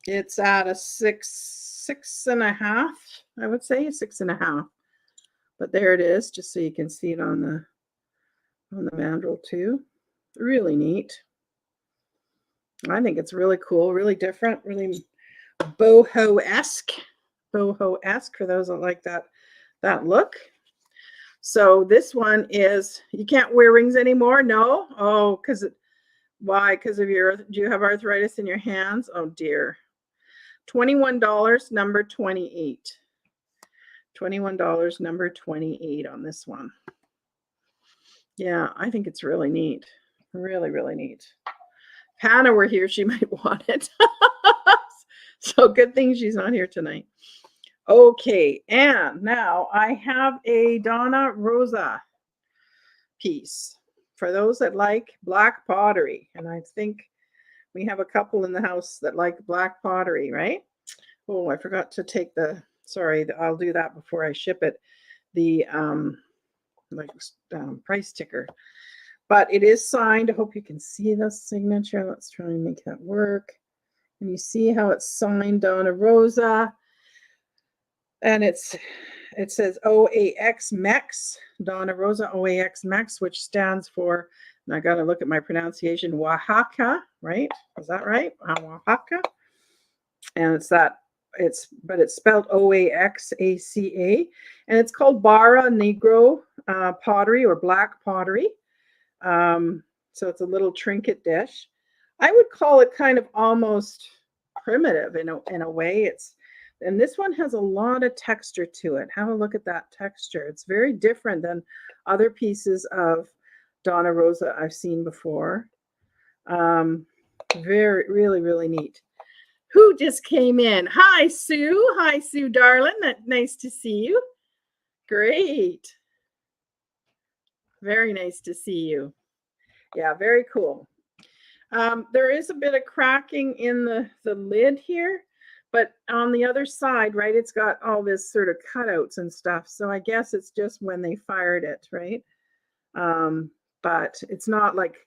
it's at a six and a half, I would say 6.5. But there it is, just so you can see it on the mandrel too. Really neat. I think it's really cool, really different, really boho-esque for those that like that look. So this one is, you can't wear rings anymore? No? Oh, why? Because of do you have arthritis in your hands? Oh dear. $21, number 28. $21, number 28 on this one. Yeah, I think it's really neat. Really, really neat. If Hannah were here, she might want it. So good thing she's not here tonight. Okay, and now I have a Dona Rosa piece for those that like black pottery. And I think we have a couple in the house that like black pottery, right? Oh, I forgot to take the, sorry, I'll do that before I ship it, the price ticker. But it is signed. I hope you can see the signature. Let's try and make that work. And you see how it's signed, Dona Rosa. And it says OAX MEX, Dona Rosa OAX MEX, which stands for, and I got to look at my pronunciation, Oaxaca, right? Is that right? Oaxaca. And it's spelled OAXACA, and it's called Barra Negro pottery or black pottery. So it's a little trinket dish. I would call it kind of almost primitive in a way. And this one has a lot of texture to it. Have a look at that texture. It's very different than other pieces of Dona Rosa I've seen before. Really, really neat. Who just came in? Hi, Sue. Hi, Sue, darling. Nice to see you. Great. Very nice to see you. Yeah, very cool. There is a bit of cracking in the lid here, but on the other side, right, it's got all this sort of cutouts and stuff. So I guess it's just when they fired it, right? But it's not like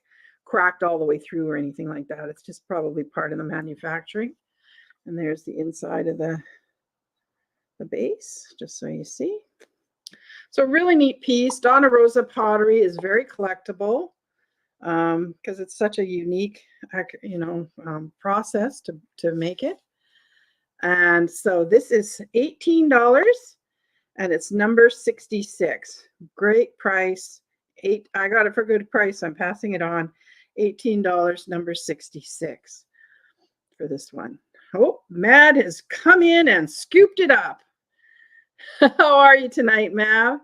cracked all the way through or anything like that. It's just probably part of the manufacturing. And there's the inside of the base, just so you see. So really neat piece. Dona Rosa pottery is very collectible because it's such a unique, process to make it. And so this is $18 and it's number 66. Great price. I got it for a good price. I'm passing it on. $18, number 66 for this one. Oh, Mad has come in and scooped it up. How are you tonight, Mav?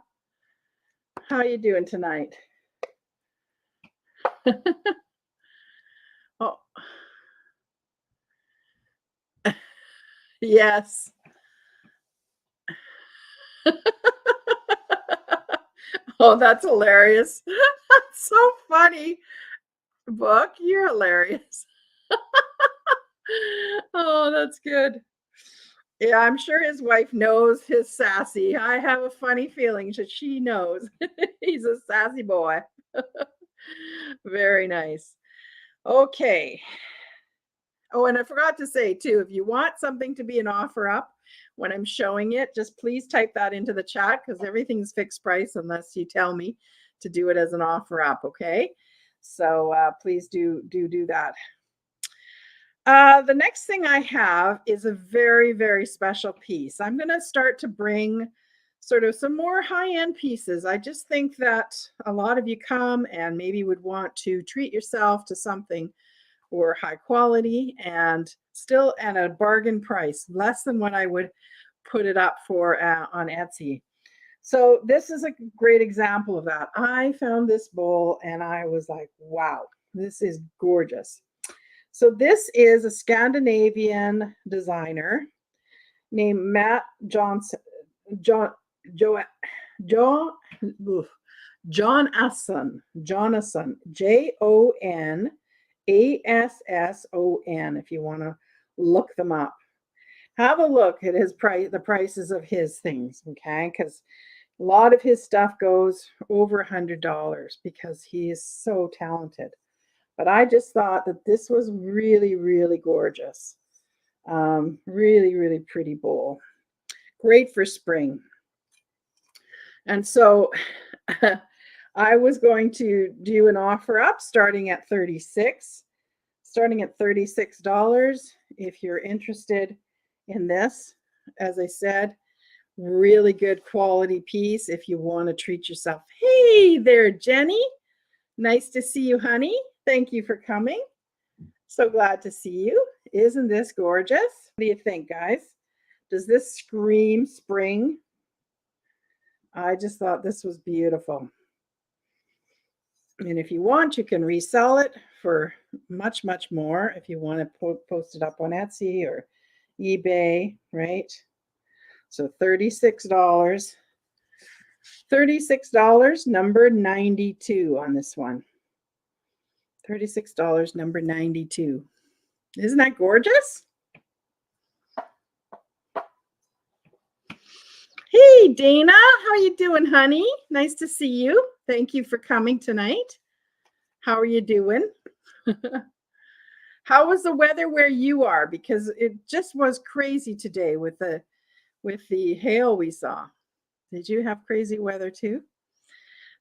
How are you doing tonight? Oh, yes. Oh, that's hilarious. That's so funny. Book, you're hilarious. Oh, that's good. Yeah, I'm sure his wife knows his sassy. I have a funny feeling that she knows. He's a sassy boy. Very nice. Okay. Oh, and I forgot to say too, if you want something to be an offer up when I'm showing it, just please type that into the chat because everything's fixed price unless you tell me to do it as an offer up, okay? So please do that. The next thing I have is a very, very special piece. I'm going to start to bring sort of some more high-end pieces. I just think that a lot of you come and maybe would want to treat yourself to something or high quality and still at a bargain price, less than what I would put it up for on Etsy. So this is a great example of that. I found this bowl and I was like, wow, this is gorgeous. So this is a Scandinavian designer named Mats Jonasson, Jonasson, Jonasson, if you want to look them up. Have a look at the prices of his things, okay? Because a lot of his stuff goes over $100 because he is so talented. But I just thought that this was really, really gorgeous. Really, really pretty bowl. Great for spring. And so I was going to do an offer up starting at $36 if you're interested in this. As I said, really good quality piece if you want to treat yourself. Hey there, Jenny. Nice to see you, honey. Thank you for coming. So glad to see you. Isn't this gorgeous? What do you think, guys? Does this scream spring? I just thought this was beautiful. And if you want, you can resell it for much, much more if you want to post it up on Etsy or eBay, right? So $36. $36, number 92 on this one. $36, number 92. Isn't that gorgeous? Hey, Dana, how are you doing, honey? Nice to see you. Thank you for coming tonight. How are you doing? How was the weather where you are? Because it just was crazy today with the hail we saw. Did you have crazy weather too?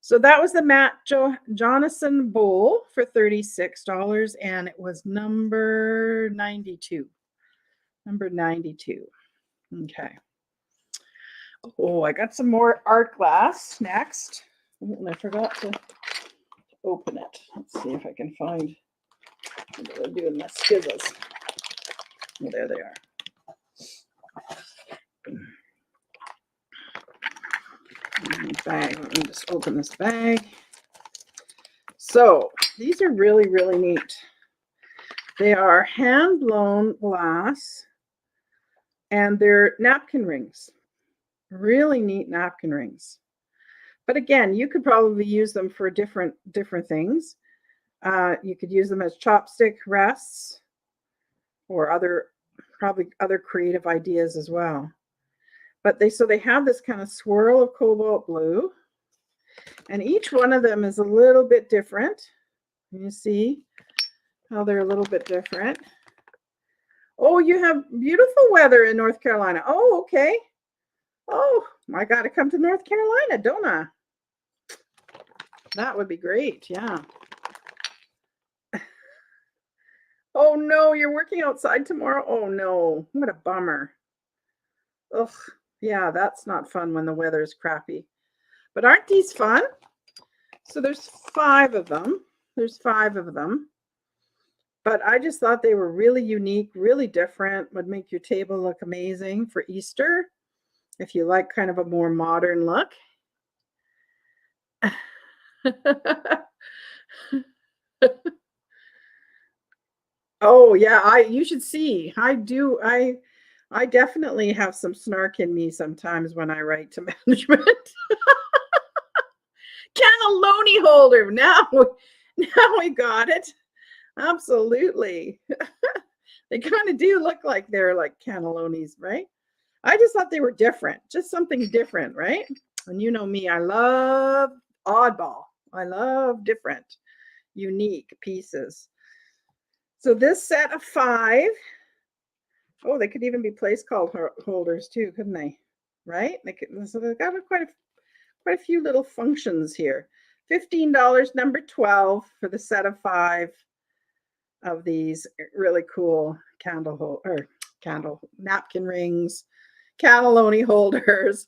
So that was the Mats Jonasson bowl for $36, and it was number 92. Number 92. Okay. Oh, I got some more art glass next. Oh, and I forgot to open it. Let's see if I can find what they're doing my skizzles. Oh, there they are. Bag. Let me just open this bag. So these are really, really neat. They are hand blown glass, and they're napkin rings. Really neat napkin rings. But again, you could probably use them for different things. You could use them as chopstick rests, or probably other creative ideas as well. But they have this kind of swirl of cobalt blue, and each one of them is a little bit different. You see how they're a little bit different. Oh, you have beautiful weather in North Carolina. Oh, okay. Oh, I got to come to North Carolina, don't I? That would be great. Yeah. Oh no, you're working outside tomorrow? Oh no, what a bummer. Ugh. Yeah, that's not fun when the weather is crappy. But aren't these fun? So there's 5 of them. There's 5 of them. But I just thought they were really unique, really different, would make your table look amazing for Easter if you like kind of a more modern look. Oh yeah, you should see. I definitely have some snark in me sometimes when I write to management. Cannelloni holder. Now we got it. Absolutely. They kind of do look like they're like cannellonis, right? I just thought they were different, just something different, right? And you know me, I love oddball. I love different, unique pieces. So this set of 5, oh, they could even be place card holders too, couldn't they? Right? So they've got quite a few little functions here. $15, number 12 for the set of 5 of these really cool napkin rings, cannelloni holders,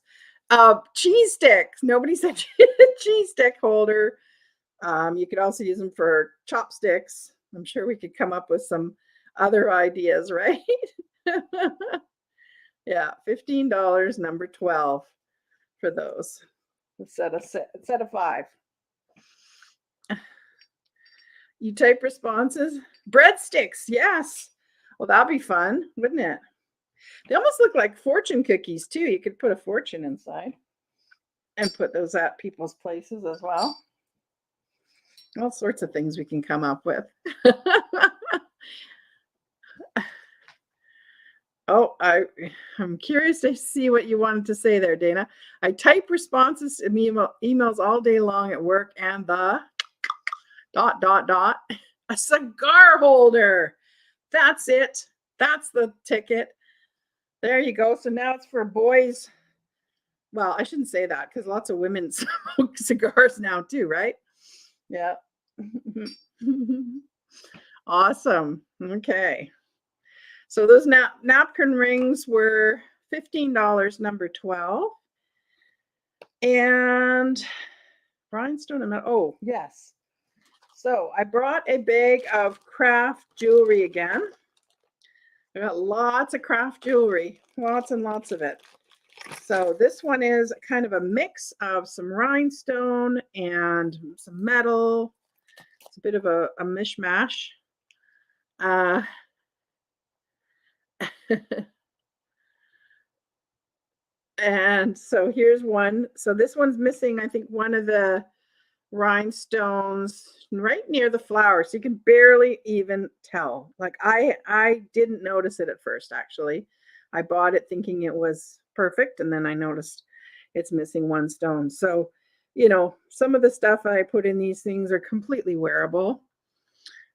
cheese sticks. Nobody said cheese stick holder. You could also use them for chopsticks. I'm sure we could come up with some other ideas, right? Yeah, $15, number 12 for those. Set of 5. You type responses. Breadsticks, yes. Well, that'd be fun, wouldn't it? They almost look like fortune cookies too. You could put a fortune inside and put those at people's places as well. All sorts of things we can come up with. Oh, I'm curious to see what you wanted to say there, Dana. I type responses to emails all day long at work, and the ... a cigar holder. That's it. That's the ticket. There you go. So now it's for boys. Well, I shouldn't say that because lots of women smoke cigars now too, right? Yeah. Awesome. Okay. So those napkin rings were $15, number 12. And rhinestone and oh, yes. So I brought a bag of craft jewelry again. I got lots of craft jewelry, lots and lots of it. So this one is kind of a mix of some rhinestone and some metal. It's a bit of a mishmash. And so here's one. So this one's missing, I think, one of the rhinestones right near the flower. So you can barely even tell. Like I didn't notice it at first, actually. I bought it thinking it was perfect, and then I noticed it's missing one stone. So, you know, some of the stuff I put in these things are completely wearable.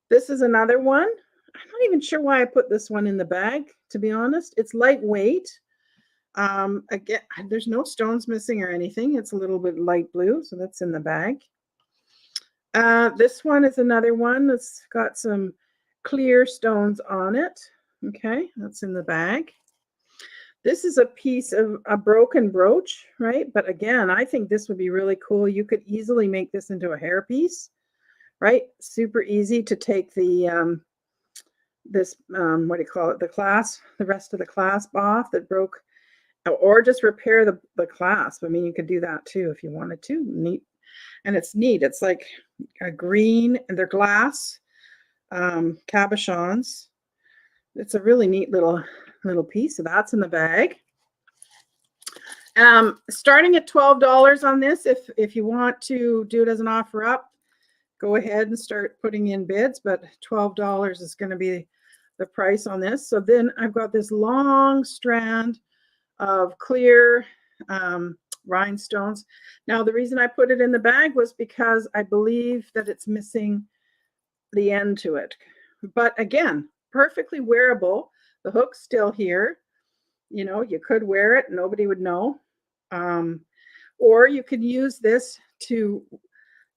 This is another one. I'm not even sure why I put this one in the bag, to be honest. It's lightweight. Again, there's no stones missing or anything. It's a little bit light blue, so that's in the bag. This one is another one that's got some clear stones on it. Okay, that's in the bag. This is a piece of a broken brooch, right? But again, I think this would be really cool. You could easily make this into a hairpiece, right? Super easy to take the what do you call it? The rest of the clasp off that broke, or just repair the clasp. I mean, you could do that too if you wanted to. Neat. And it's neat. It's like a green, and they're glass cabochons. It's a really neat little piece. So that's in the bag. Starting at $12 on this. If you want to do it as an offer up, go ahead and start putting in bids, but $12 is going to be the price on this. So then I've got this long strand of clear rhinestones. Now, the reason I put it in the bag was because I believe that it's missing the end to it. But again, perfectly wearable. The hook's still here. You know, you could wear it, nobody would know. Or you could use this to,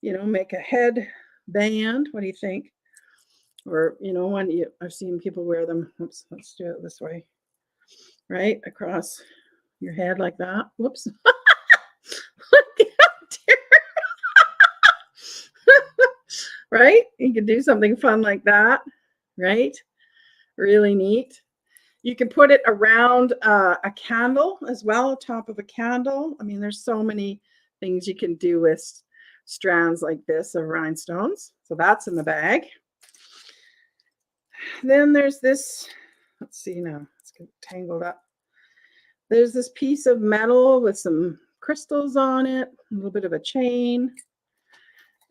you know, make a head band. What do you think? Or, you know, I've seen people wear them. Oops, let's do it this way. Right across your head like that. Whoops. Right? You can do something fun like that, right? Really neat. You can put it around a candle as well, top of a candle. I mean, there's so many things you can do with strands like this of rhinestones. So that's in the bag. Then there's this, let's see now, it's get tangled up. There's this piece of metal with some crystals on it, a little bit of a chain.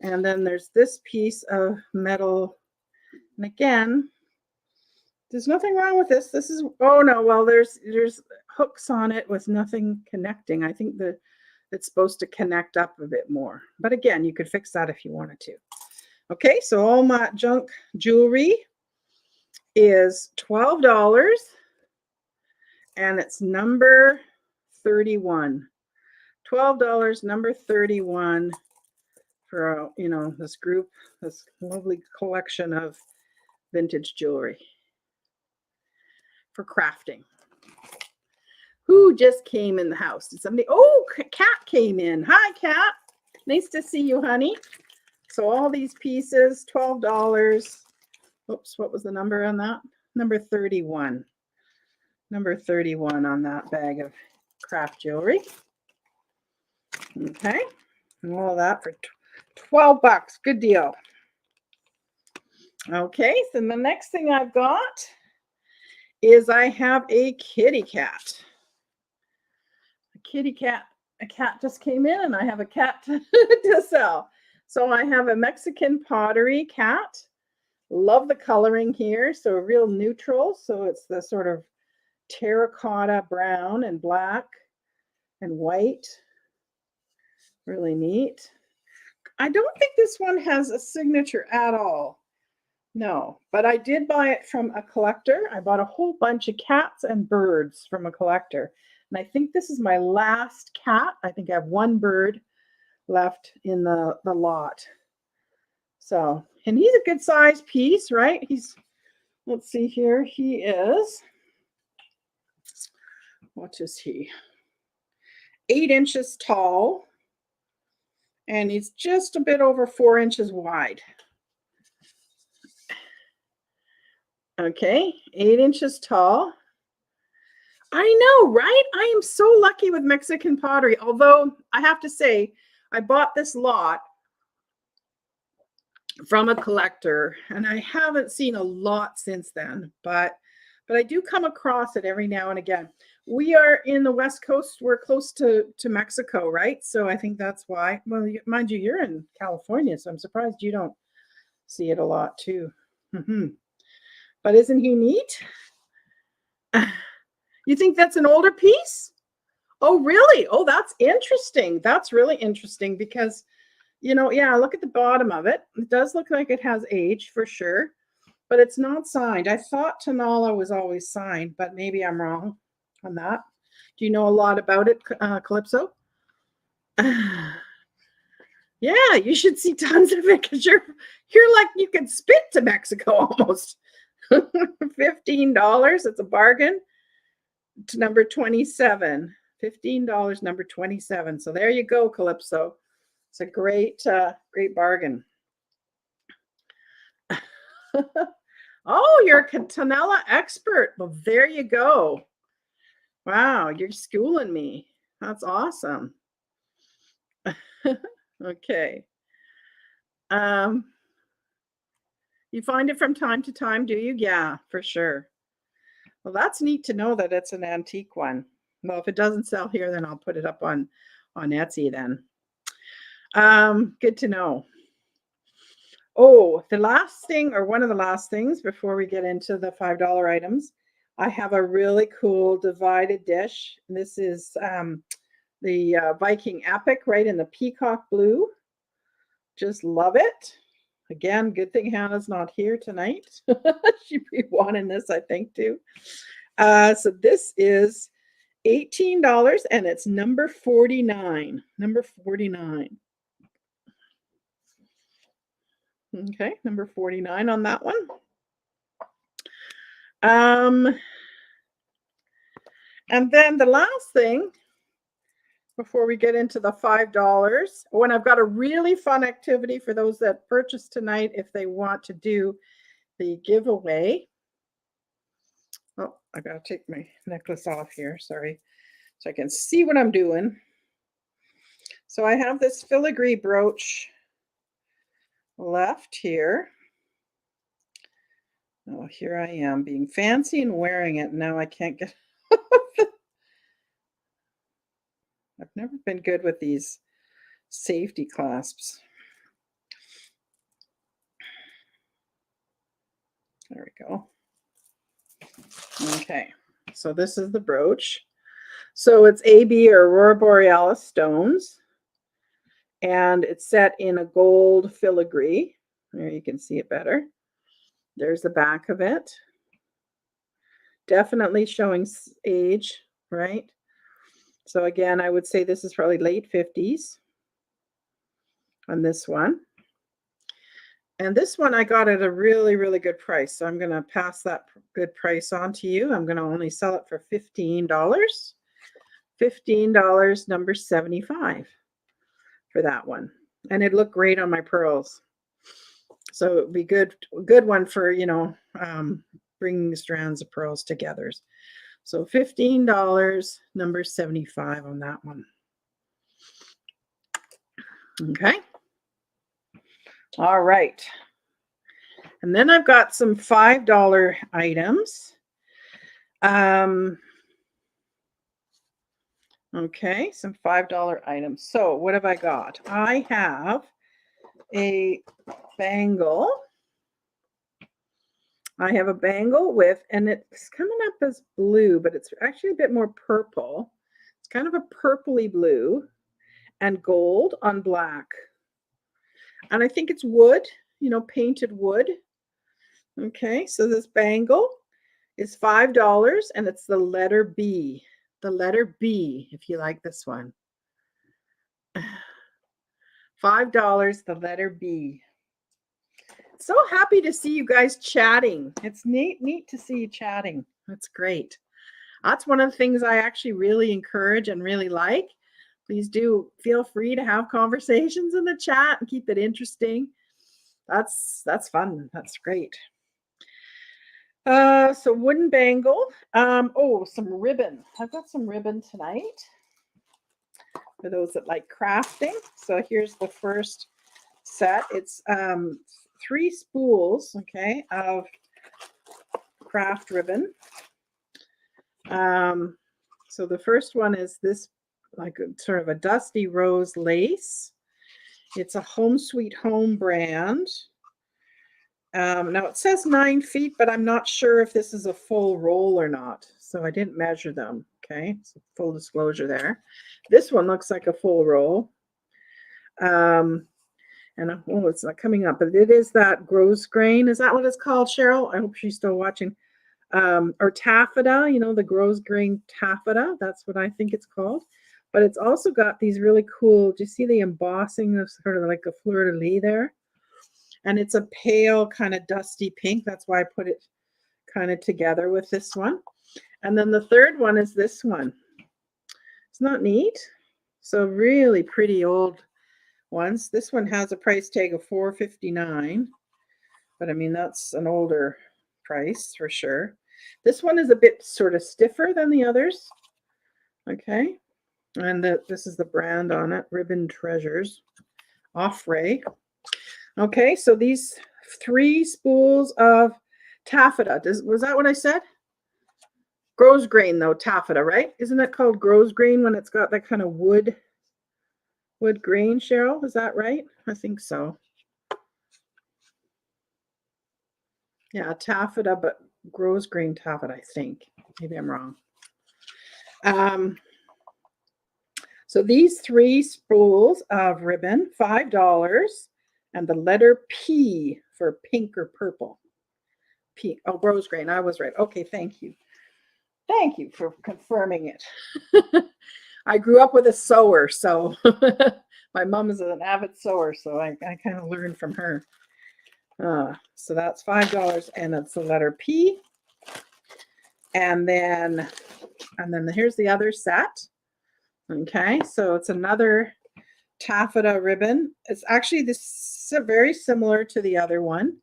And then there's this piece of metal. And again, there's nothing wrong with this. This is, oh no, well, there's hooks on it with nothing connecting. I think that it's supposed to connect up a bit more. But again, you could fix that if you wanted to. Okay, so all my junk jewelry is $12. And it's number 31. $12, number 31 for, you know, this group, this lovely collection of vintage jewelry for crafting. Who just came in the house? Did somebody? Oh, Cat came in. Hi, Cat. Nice to see you, honey. So all these pieces, $12. Oops, what was the number on that? Number 31. Number 31 on that bag of craft jewelry. Okay, and all that for $12. Good deal. Okay, so the next thing I've got is I have a kitty cat. A kitty cat. A cat just came in, and I have a cat to sell. So I have a Mexican pottery cat. Love the coloring here. So real neutral. So it's the sort of terracotta brown and black and white. Really neat. I don't think this one has a signature at all. No, but I did buy it from a collector. I bought a whole bunch of cats and birds from a collector. And I think this is my last cat. I think I have one bird left in the lot. So, and he's a good size piece, right? He's, let's see here. He is, what is he? 8 inches tall. And he's just a bit over 4 inches wide. Okay, 8 inches tall. I know, right? I am so lucky with Mexican pottery. Although I have to say, I bought this lot from a collector, and I haven't seen a lot since then. But but I do come across it every now and again. We are in the West Coast. We're close to Mexico, right? So I think that's why. Well, mind you, you're in California, so I'm surprised you don't see it a lot too. But isn't he neat? You think that's an older piece? Oh, really? Oh, that's interesting. That's really interesting because, you know, yeah, look at the bottom of it. It does look like it has age for sure, but it's not signed. I thought Tanala was always signed, but maybe I'm wrong on that. Do you know a lot about it, Calypso? Yeah, you should see tons of it because you're like you can spit to Mexico almost. $15. It's a bargain. To number 27. $15, number 27. So there you go, Calypso. It's a great bargain. Oh, you're a Tanella expert. Well, there you go. Wow, you're schooling me. That's awesome. Okay. You find it from time to time, do you? Yeah, for sure. Well, that's neat to know that it's an antique one. Well, if it doesn't sell here, then I'll put it up on Etsy then. Good to know. Oh, the last thing, or one of the last things before we get into the $5 items, I have a really cool divided dish. This is the Viking Epic, right, in the peacock blue. Just love it. Again, good thing Hannah's not here tonight. She'd be wanting this, I think, too. So this is $18 and it's number 49. Number 49. Okay, number 49 on that one. And then the last thing before we get into the $5, when I've got a really fun activity for those that purchase tonight if they want to do the giveaway. Oh, I gotta take my necklace off here, sorry, so I can see what I'm doing. So I have this filigree brooch left here. Oh, here I am being fancy and wearing it. Now I can't get I've never been good with these safety clasps. There we go. Okay, so this is the brooch. So it's AB or Aurora Borealis stones, and it's set in a gold filigree. There you can see it better. There's the back of it. Definitely showing age, right? So again, I would say this is probably late 50s on this one. And this one I got at a really, really good price. So I'm going to pass that good price on to you. I'm going to only sell it for $15. $15, number 75 for that one. And it looked great on my pearls. So it would be good one for, you know, bringing strands of pearls together. So $15, number 75 on that one. Okay. All right. And then I've got some $5 items. Okay, some $5 items. So what have I got? I have a bangle. I have a bangle with, and it's coming up as blue, but it's actually a bit more purple. It's kind of a purpley blue and gold on black. And I think it's wood, you know, painted wood. Okay, so this bangle is $5 and it's the letter B. The letter B, if you like this one. $5, the letter B. So happy to see you guys chatting. It's neat to see you chatting. That's great. That's one of the things I actually really encourage and really like. Please do feel free to have conversations in the chat and keep it interesting. That's fun. That's great. So wooden bangle. Oh, some ribbon. I've got some ribbon tonight for those that like crafting. So here's the first set. It's 3 spools, okay, of craft ribbon. So the first one is this, like sort of a dusty rose lace. It's a Home Sweet Home brand. Now it says 9 feet, but I'm not sure if this is a full roll or not. So I didn't measure them. Okay, so full disclosure there. This one looks like a full roll. And oh, it's not coming up, but it is that gross grain. Is that what it's called, Cheryl? I hope she's still watching. Or taffeta, you know, the gross grain taffeta. That's what I think it's called. But it's also got these really cool, do you see the embossing of sort of like a fleur-de-lis there? And it's a pale kind of dusty pink. That's why I put it kind of together with this one. And then the third one is this one. It's not neat. So really pretty old ones. This one has a price tag of $4.59. But I mean, that's an older price for sure. This one is a bit sort of stiffer than the others. Okay. And this is the brand on it, Ribbon Treasures, Offray. Okay, so these 3 spools of taffeta. Was that what I said? Gross grain though, taffeta, right? Isn't it called gross grain when it's got that kind of wood grain, Cheryl? Is that right? I think so. Yeah, taffeta, but gross grain taffeta, I think. Maybe I'm wrong. So these 3 spools of ribbon, $5, and the letter P for pink or purple. P, oh, gross grain, I was right. Okay, thank you. Thank you for confirming it. I grew up with a sewer, so my mom is an avid sewer, so I kind of learned from her. So that's $5, and it's the letter P. And then here's the other set. Okay, so it's another taffeta ribbon. It's actually this very similar to the other one.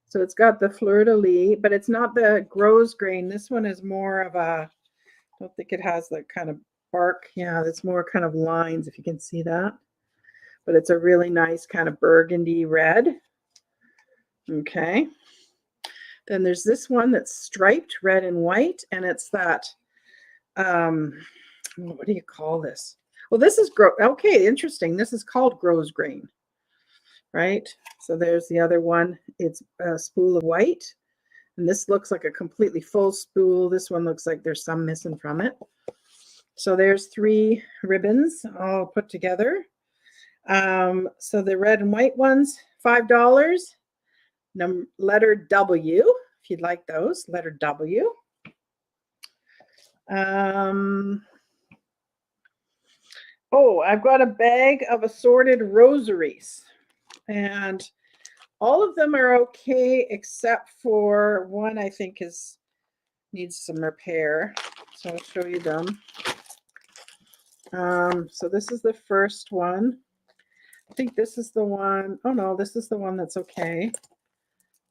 So it's got the fleur-de-lis, but it's not the gross grain. This one is more of a, I don't think it has the kind of bark. Yeah, it's more kind of lines, if you can see that. But it's a really nice kind of burgundy red. Okay. Then there's this one that's striped red and white, and it's that, what do you call this? Well, this is okay, interesting. This is called gross grain, right? So there's the other one. It's a spool of white, and this looks like a completely full spool. This one looks like there's some missing from it. So there's 3 ribbons all put together. So the red and white ones, $5. Letter W, if you'd like those, letter W. Oh, I've got a bag of assorted rosaries, and all of them are okay except for one I think needs some repair. So I'll show you them. So this is the first one. I think this is the one. Oh no, this is the one that's okay.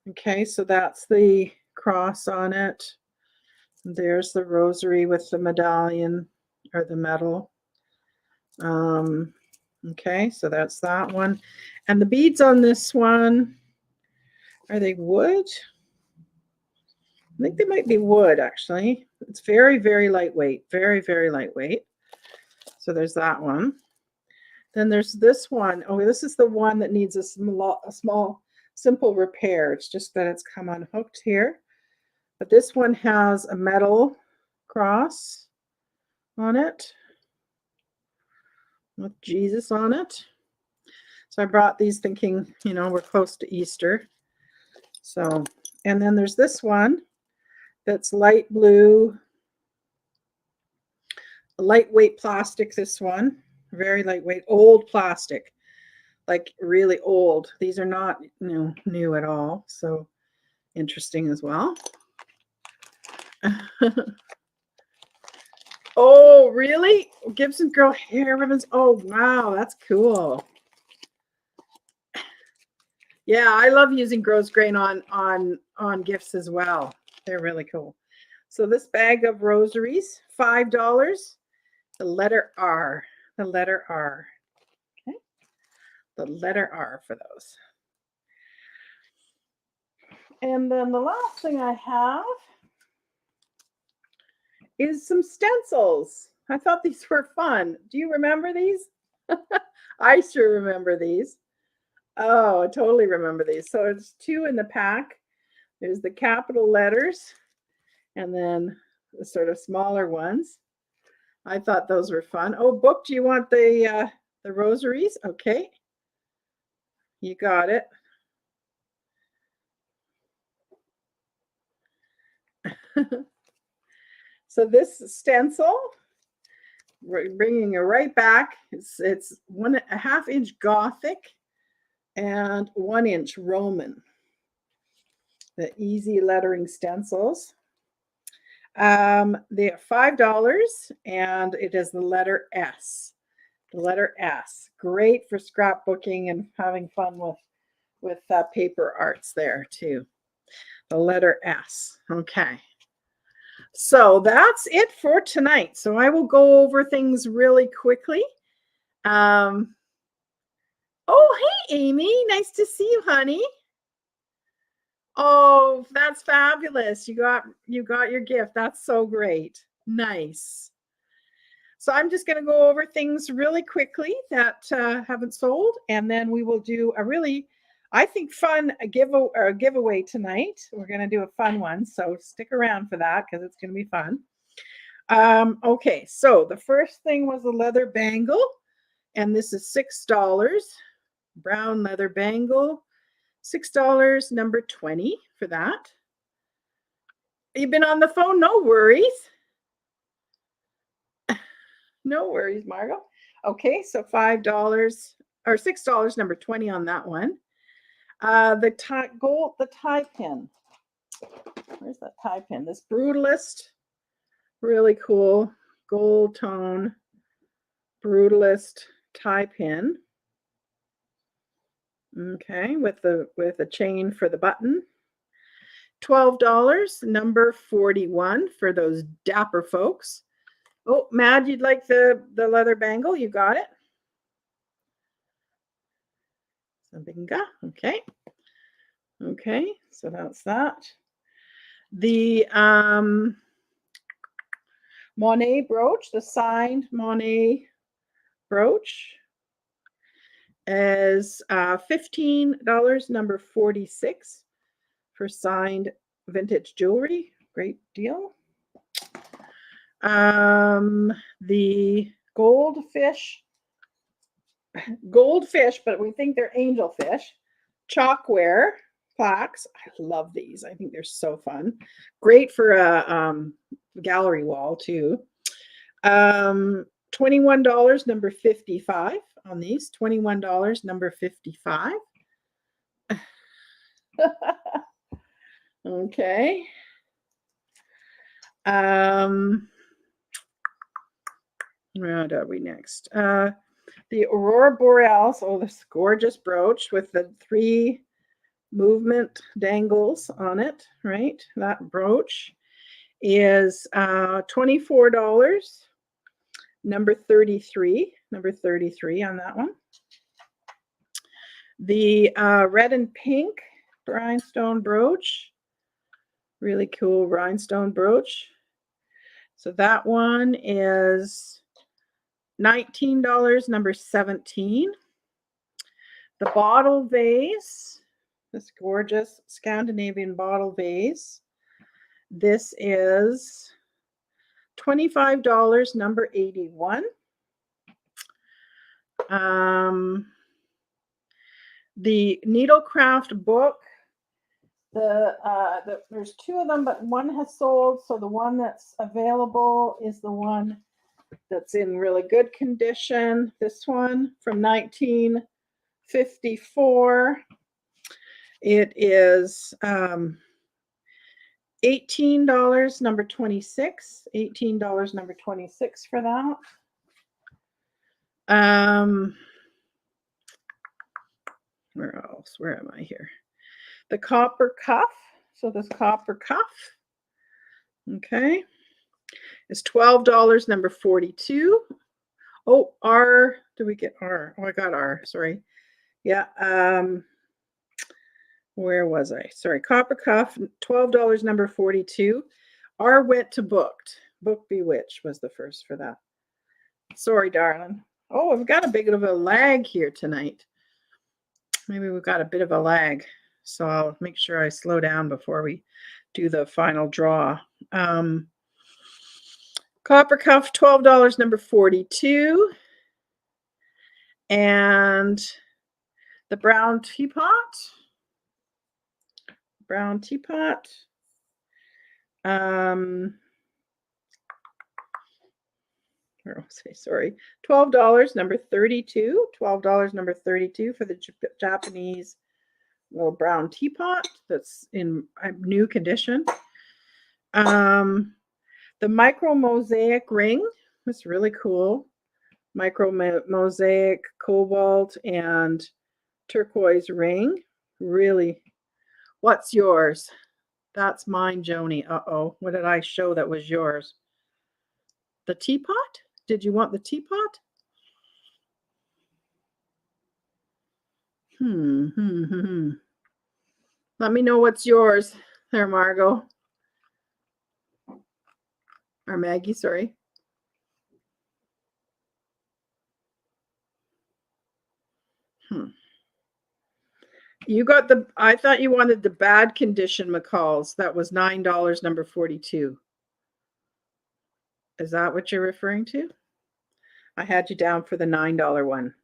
Okay, so that's the cross on it. There's the rosary with the medallion or the medal. Okay, so that's that one. And the beads on this one, are they wood? I think they might be wood, actually. It's very, very lightweight. Very, very lightweight. So there's that one. Then there's this one. Oh, this is the one that needs a small, simple repair. It's just that it's come unhooked here. But this one has a metal cross on it with Jesus on it. So I brought these thinking, you know, we're close to Easter. So, and then there's this one that's light blue, lightweight plastic, this one, very lightweight, old plastic, like really old. These are not new at all. So interesting as well. Oh, really? Gibson Girl hair ribbons. Oh, wow. That's cool. Yeah, I love using gross grain on gifts as well. They're really cool. So this bag of rosaries, $5. The letter R. The letter R. Okay. The letter R for those. And then the last thing I have is some stencils. I thought these were fun. Do you remember these? I sure remember these. Oh, I totally remember these. So it's 2 in the pack. There's the capital letters and then the sort of smaller ones. I thought those were fun. Oh, book, do you want the rosaries? Okay. You got it. So this stencil, bringing it right back, it's 1.5 inch Gothic and 1 inch Roman. The easy lettering stencils. They are $5 and it is the letter S. The letter S. Great for scrapbooking and having fun with paper arts there too. The letter S. Okay. So that's it for tonight. So I will go over things really quickly. Oh, hey, Amy. Nice to see you, honey. Oh, that's fabulous. You got your gift. That's so great. Nice. So I'm just going to go over things really quickly that haven't sold, and then we will do a really, I think, fun giveaway tonight. We're going to do a fun one, so stick around for that because it's going to be fun. Okay, so the first thing was a leather bangle, and this is $6. Brown leather bangle, $6, number 20 for that. You've been on the phone? No worries. No worries, Margot. Okay, so $5 or $6, number 20 on that one. The tie pin. Where's that tie pin? This Brutalist, really cool gold tone Brutalist tie pin. Okay, with a chain for the button. $12, number 41 for those dapper folks. Oh, Mad, you'd like the leather bangle? You got it. Okay. Okay, so that's that. The Monet brooch, the signed Monet brooch is $15, number 46 for signed vintage jewelry. Great deal. The goldfish, but we think they're angelfish, chalkware plaques. I love these. I think they're so fun. Great for a gallery wall too. $21, number 55 on these. $21, number 55. Okay. What are we next? The Aurora Borealis, oh, this gorgeous brooch with the 3 movement dangles on it, right? That brooch is $24, number 33 on that one. The red and pink rhinestone brooch, really cool rhinestone brooch. So that one is $19, number 17. The bottle vase, this gorgeous Scandinavian bottle vase. This is $25, number 81. The Needlecraft book, there's 2 of them, but one has sold. So the one that's available is the one that's in really good condition. This one from 1954. It is $18, number 26. $18, number 26 for that. Where else? Where am I here? The copper cuff. So this copper cuff, okay, is $12, number 42. Oh, R. Did we get R? Oh, I got R. Sorry. Yeah. Where was I? Sorry. Copper cuff, $12, number 42. R went to booked. Book Bewitched was the first for that. Sorry, darling. Oh, we've got a bit of a lag here tonight. Maybe we've got a bit of a lag. So I'll make sure I slow down before we do the final draw. Copper Cuff, $12, number 42. And the Brown Teapot. Brown Teapot. Sorry, $12, number 32. $12, number 32 for the Japanese little brown teapot that's in new condition. The micro mosaic ring was really cool. Micro mosaic cobalt and turquoise ring. Really. What's yours? That's mine, Joni. Uh-oh. What did I show that was yours? The teapot? Did you want the teapot? Let me know what's yours there, Margot. Or Maggie, sorry. You got the, I thought you wanted the bad condition Mccalls. That was $9, number 42. Is that what you're referring to? I had you down for the $9 one,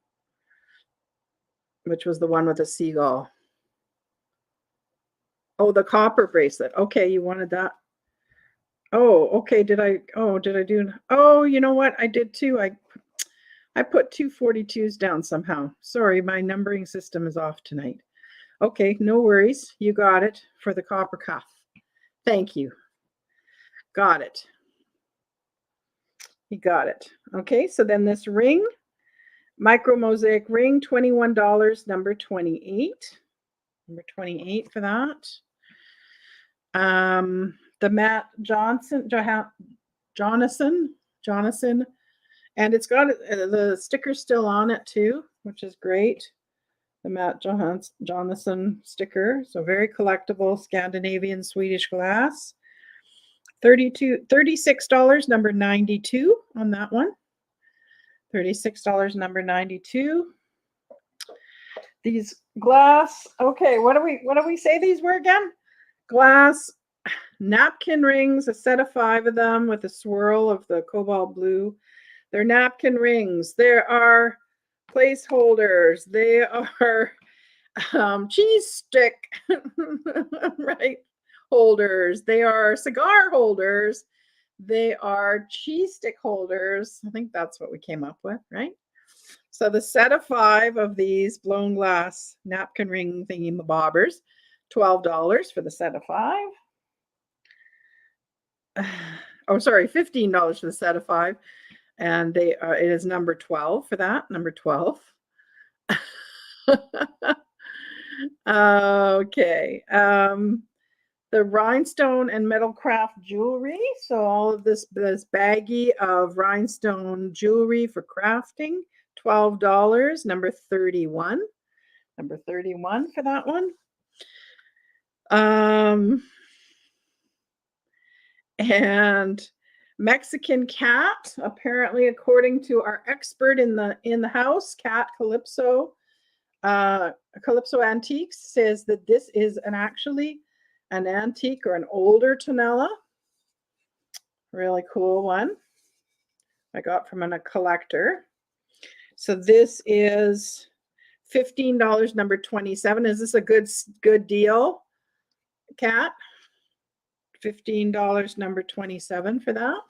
which was the one with the seagull. Oh, the copper bracelet. Okay, you wanted that. Oh, okay. Did I do? Oh, you know what? I did too. I put 242s down somehow. Sorry, my numbering system is off tonight. Okay, no worries. You got it for the copper cuff. Thank you. Got it. You got it. Okay, so then this ring, micro mosaic ring, $21, number 28. Number 28 for that. The Mats Jonasson, and it's got the sticker still on it too, which is great. The Mats Jonasson sticker, so very collectible Scandinavian Swedish glass. $36, number 92 on that one. $36, number 92. These glass, okay, what do we say these were again? Glass napkin rings, a set of 5 of them with a swirl of the cobalt blue. They're napkin rings. There are placeholders. They are cheese stick right holders. They are cigar holders. They are cheese stick holders. I think that's what we came up with, right? So the set of 5 of these blown glass napkin ring thingy-mabobbers, $12 for the set of 5. Oh, sorry, $15 for the set of 5. And they it is number 12 for that, number 12. Okay. The rhinestone and metal craft jewelry. So all of this baggie of rhinestone jewelry for crafting, $12, number 31. Number 31 for that one. And Mexican cat, apparently, according to our expert in the house, Cat Calypso, Calypso Antiques, says that this is actually an antique or an older tonella. Really cool one. I got from a collector. So this is $15, number 27. Is this a good deal, Cat? $15, number 27 for that.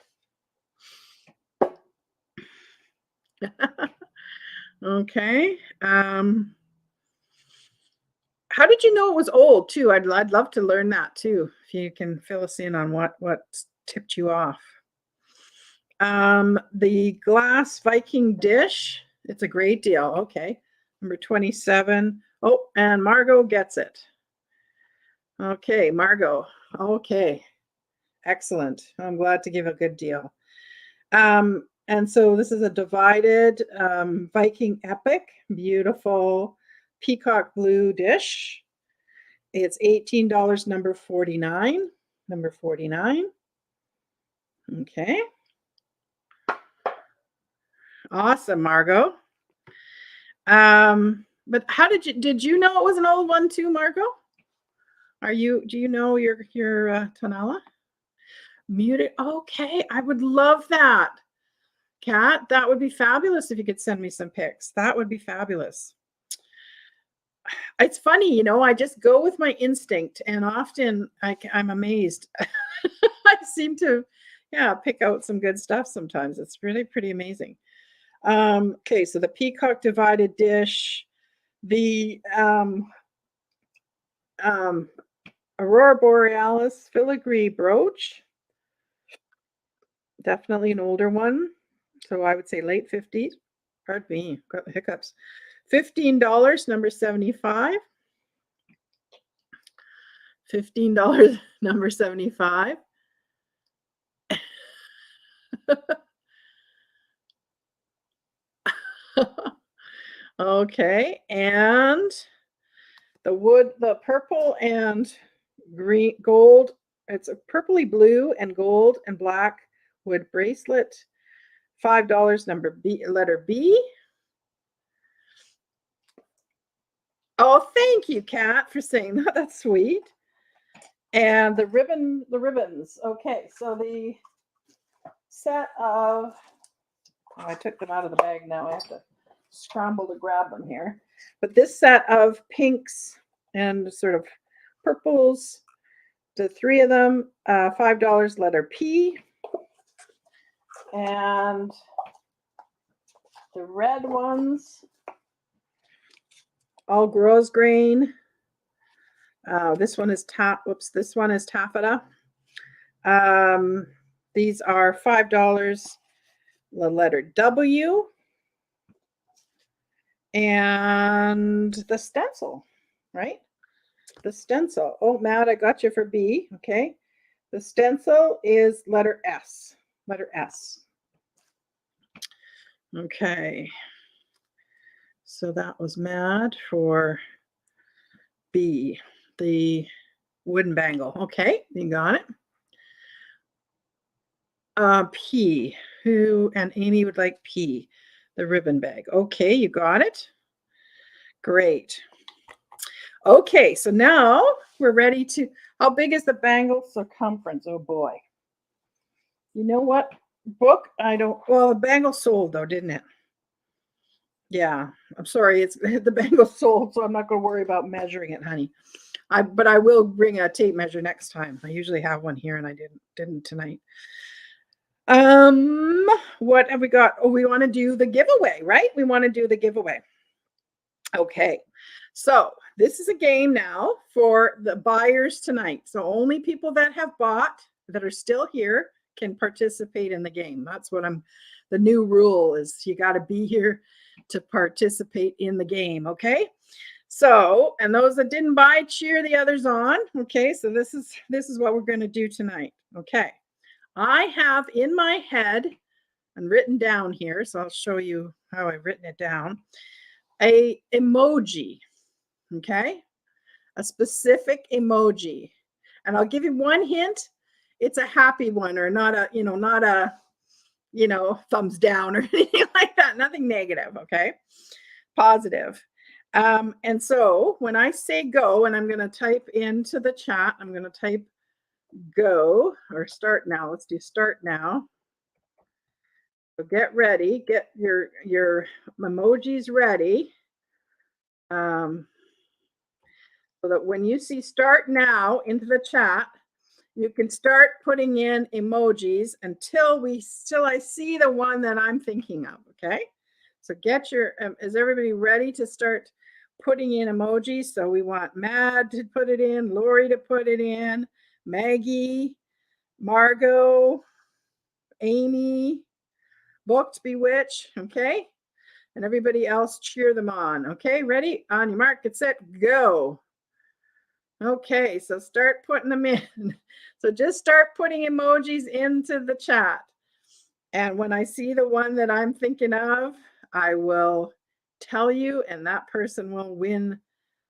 Okay. How did you know it was old too? I'd love to learn that too. If you can fill us in on what tipped you off. The glass Viking dish. It's a great deal. Okay. Number 27. Oh, and Margot gets it. Okay, Margot. Okay. Excellent. I'm glad to give a good deal. And so this is a divided Viking epic, beautiful peacock blue dish. It's $18, number 49. Number 49. Okay. Awesome, Margot. But how did you know it was an old one too, Margot? Do you know your Tonala? Muted. Okay, I would love that. Kat, that would be fabulous if you could send me some pics. That would be fabulous. It's funny, you know, I just go with my instinct, and often I'm amazed. I seem to, yeah, pick out some good stuff sometimes. It's really pretty amazing. Okay, so the peacock divided dish, the Aurora Borealis filigree brooch, definitely an older one. So I would say late 50s. Pardon me, got the hiccups. $15, number 75. $15, number 75. Okay, and the purple and green, gold. It's a purpley blue and gold and black wood bracelet. $5, number B, letter B. Oh, thank you, Kat, for saying that. That's sweet. And the ribbons. Okay, so the set of, oh, I took them out of the bag now. I have to scramble to grab them here. But this set of pinks and sort of purples, the three of them, $5, letter P. And the red ones, all grows grain. This one is this one is taffeta. These are $5, the letter W. And the stencil, right? The stencil. Oh, Matt, I got you for B. Okay. The stencil is letter S. Letter S. Okay. So that was Matt for B, the wooden bangle. Okay, you got it. P, who and Amy would like P, the ribbon bag. Okay, you got it. Great. Okay, so now we're ready to, how big is the bangle circumference? Oh boy. You know what book? Well, the bangle sold though, didn't it? Yeah, I'm sorry, it's the bangle sold, so I'm not going to worry about measuring it, honey. But I will bring a tape measure next time. I usually have one here, and I didn't tonight. What have we got? Oh, we want to do the giveaway, right? We want to do the giveaway. Okay, so this is a game now for the buyers tonight. So only people that have bought that are still here can participate in the game. That's what the new rule is. You got to be here to participate in the game. Okay. So, and those that didn't buy, cheer the others on. Okay. So this is what we're going to do tonight. Okay. I have in my head and written down here. So I'll show you how I've written it down. A emoji. Okay. A specific emoji. And I'll give you one hint. It's a happy one, or not a, not a, thumbs down or anything like that. Nothing negative. Okay. Positive. And so when I say go, and I'm going to type into the chat, I'm going to type go or start now. Let's do start now. So get ready, get your emojis ready. So that when you see start now into the chat, you can start putting in emojis until I see the one that I'm thinking of. Okay. So get your, is everybody ready to start putting in emojis? So we want Mad to put it in, Lori to put it in, Maggie, Margot, Amy, Booked, Bewitch. Okay. And everybody else cheer them on. Okay. Ready? On your mark, get set, go. Okay. So start putting them in. So just start putting emojis into the chat. And when I see the one that I'm thinking of, I will tell you, and that person will win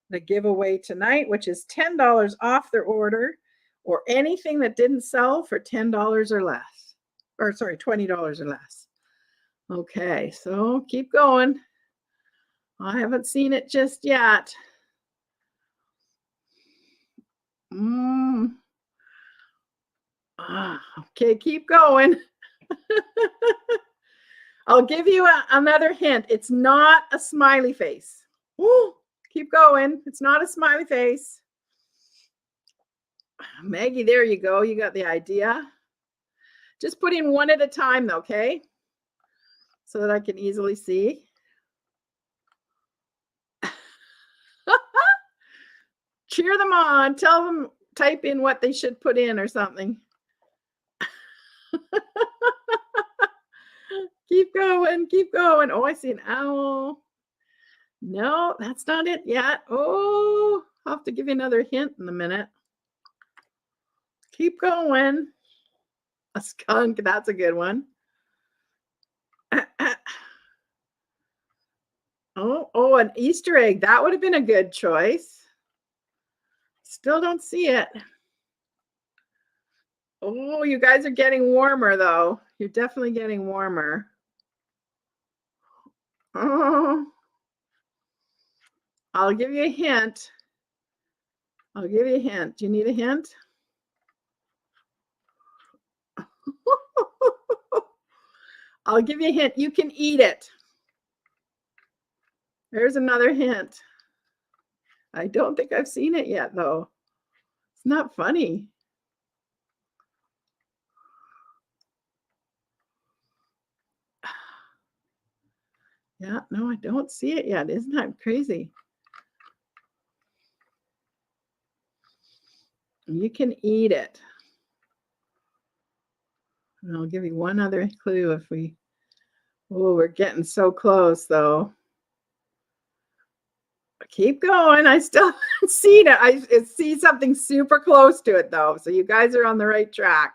the giveaway tonight, which is $10 off their order or anything that didn't sell for $10 or less. or sorry, $20 or less. Okay, so keep going. I haven't seen it just yet. Okay, keep going. I'll give you another hint. It's not a smiley face. Ooh, keep going. It's not a smiley face. Maggie, there you go. You got the idea. Just put in one at a time, though, okay? So that I can easily see. Cheer them on. Tell them, type in what they should put in or something. Keep going, keep going. Oh, I see an owl. No, that's not it yet. Oh, I'll have to give you another hint in a minute. Keep going. A skunk, that's a good one. Oh, an Easter egg. That would have been a good choice. Still don't see it. Oh, you guys are getting warmer, though. You're definitely getting warmer. Oh, I'll give you a hint. I'll give you a hint. Do you need a hint? I'll give you a hint. You can eat it. There's another hint. I don't think I've seen it yet, though. It's not funny. Yeah, no, I don't see it yet. Isn't that crazy? You can eat it. And I'll give you one other clue if we... Oh, we're getting so close, though. Keep going. I still haven't seen it. I see something super close to it, though. So you guys are on the right track.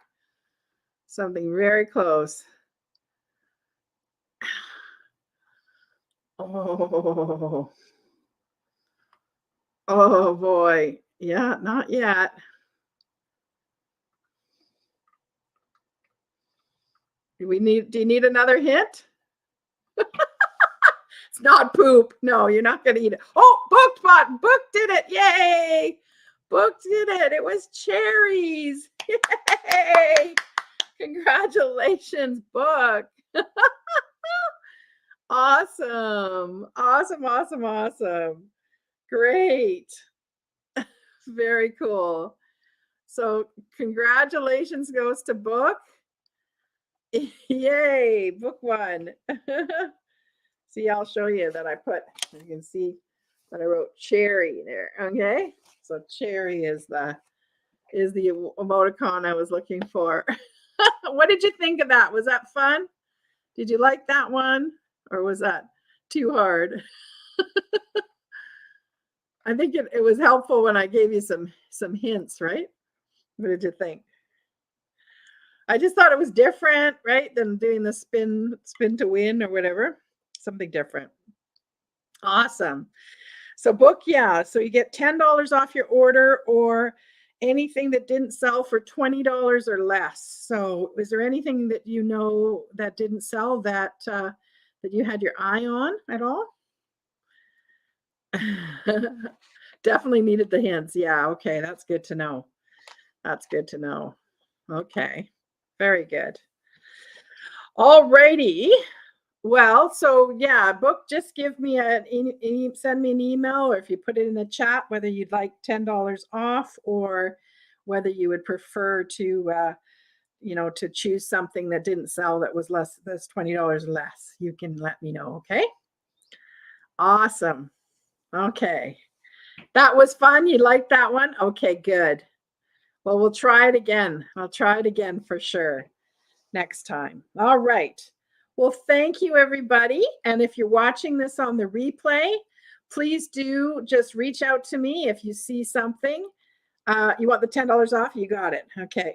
Something very close. Oh. Oh, boy. Yeah, not yet. Do you need another hint? It's not poop. No, you're not going to eat it. Oh, Book did it. Yay. Book did it. It was cherries. Yay. Congratulations, Book. Awesome. Awesome, awesome, awesome. Great. Very cool. So congratulations goes to Book. Yay, Book won. See, I'll show you that you can see that I wrote cherry there. Okay. So cherry is the emoticon I was looking for. What did you think of that? Was that fun? Did you like that one? Or was that too hard? I think it was helpful when I gave you some hints, right? What did you think? I just thought it was different, right? Than doing the spin to win or whatever. Something different. Awesome. So Book, yeah. So you get $10 off your order or anything that didn't sell for $20 or less. So is there anything that you know that didn't sell that you had your eye on at all? Definitely needed the hints. Yeah, okay, that's good to know. That's good to know. Okay, very good. All righty. Well, so yeah, Book, just give me send me an email, or if you put it in the chat, whether you'd like $10 off or whether you would prefer to to choose something that didn't sell that was that's $20 less. You can let me know. Okay. Awesome. Okay. That was fun. You liked that one? Okay, good. Well, we'll try it again. I'll try it again for sure next time. All right. Well, thank you, everybody. And if you're watching this on the replay, please do just reach out to me if you see something. You want the $10 off? You got it. Okay.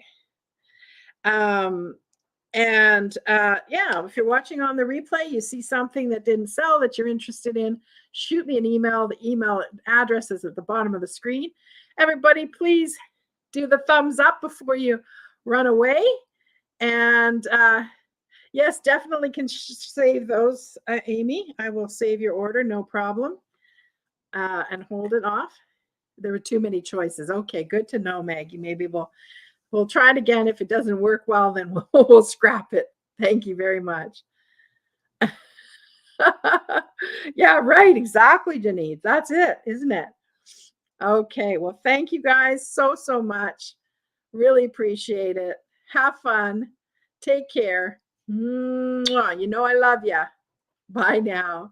Yeah, if you're watching on the replay, you see something that didn't sell that you're interested in, shoot me an email. The email address is at the bottom of the screen. Everybody, please do the thumbs up before you run away. And yes, definitely can save those, Amy. I will save your order, no problem. And hold it off. There were too many choices. Okay, good to know, Maggie. Maybe we'll try it again. If it doesn't work well, then we'll scrap it. Thank you very much. Yeah, right. Exactly, Denise. That's it, isn't it? Okay. Well, thank you guys so much. Really appreciate it. Have fun. Take care. Mwah. You know I love you. Bye now.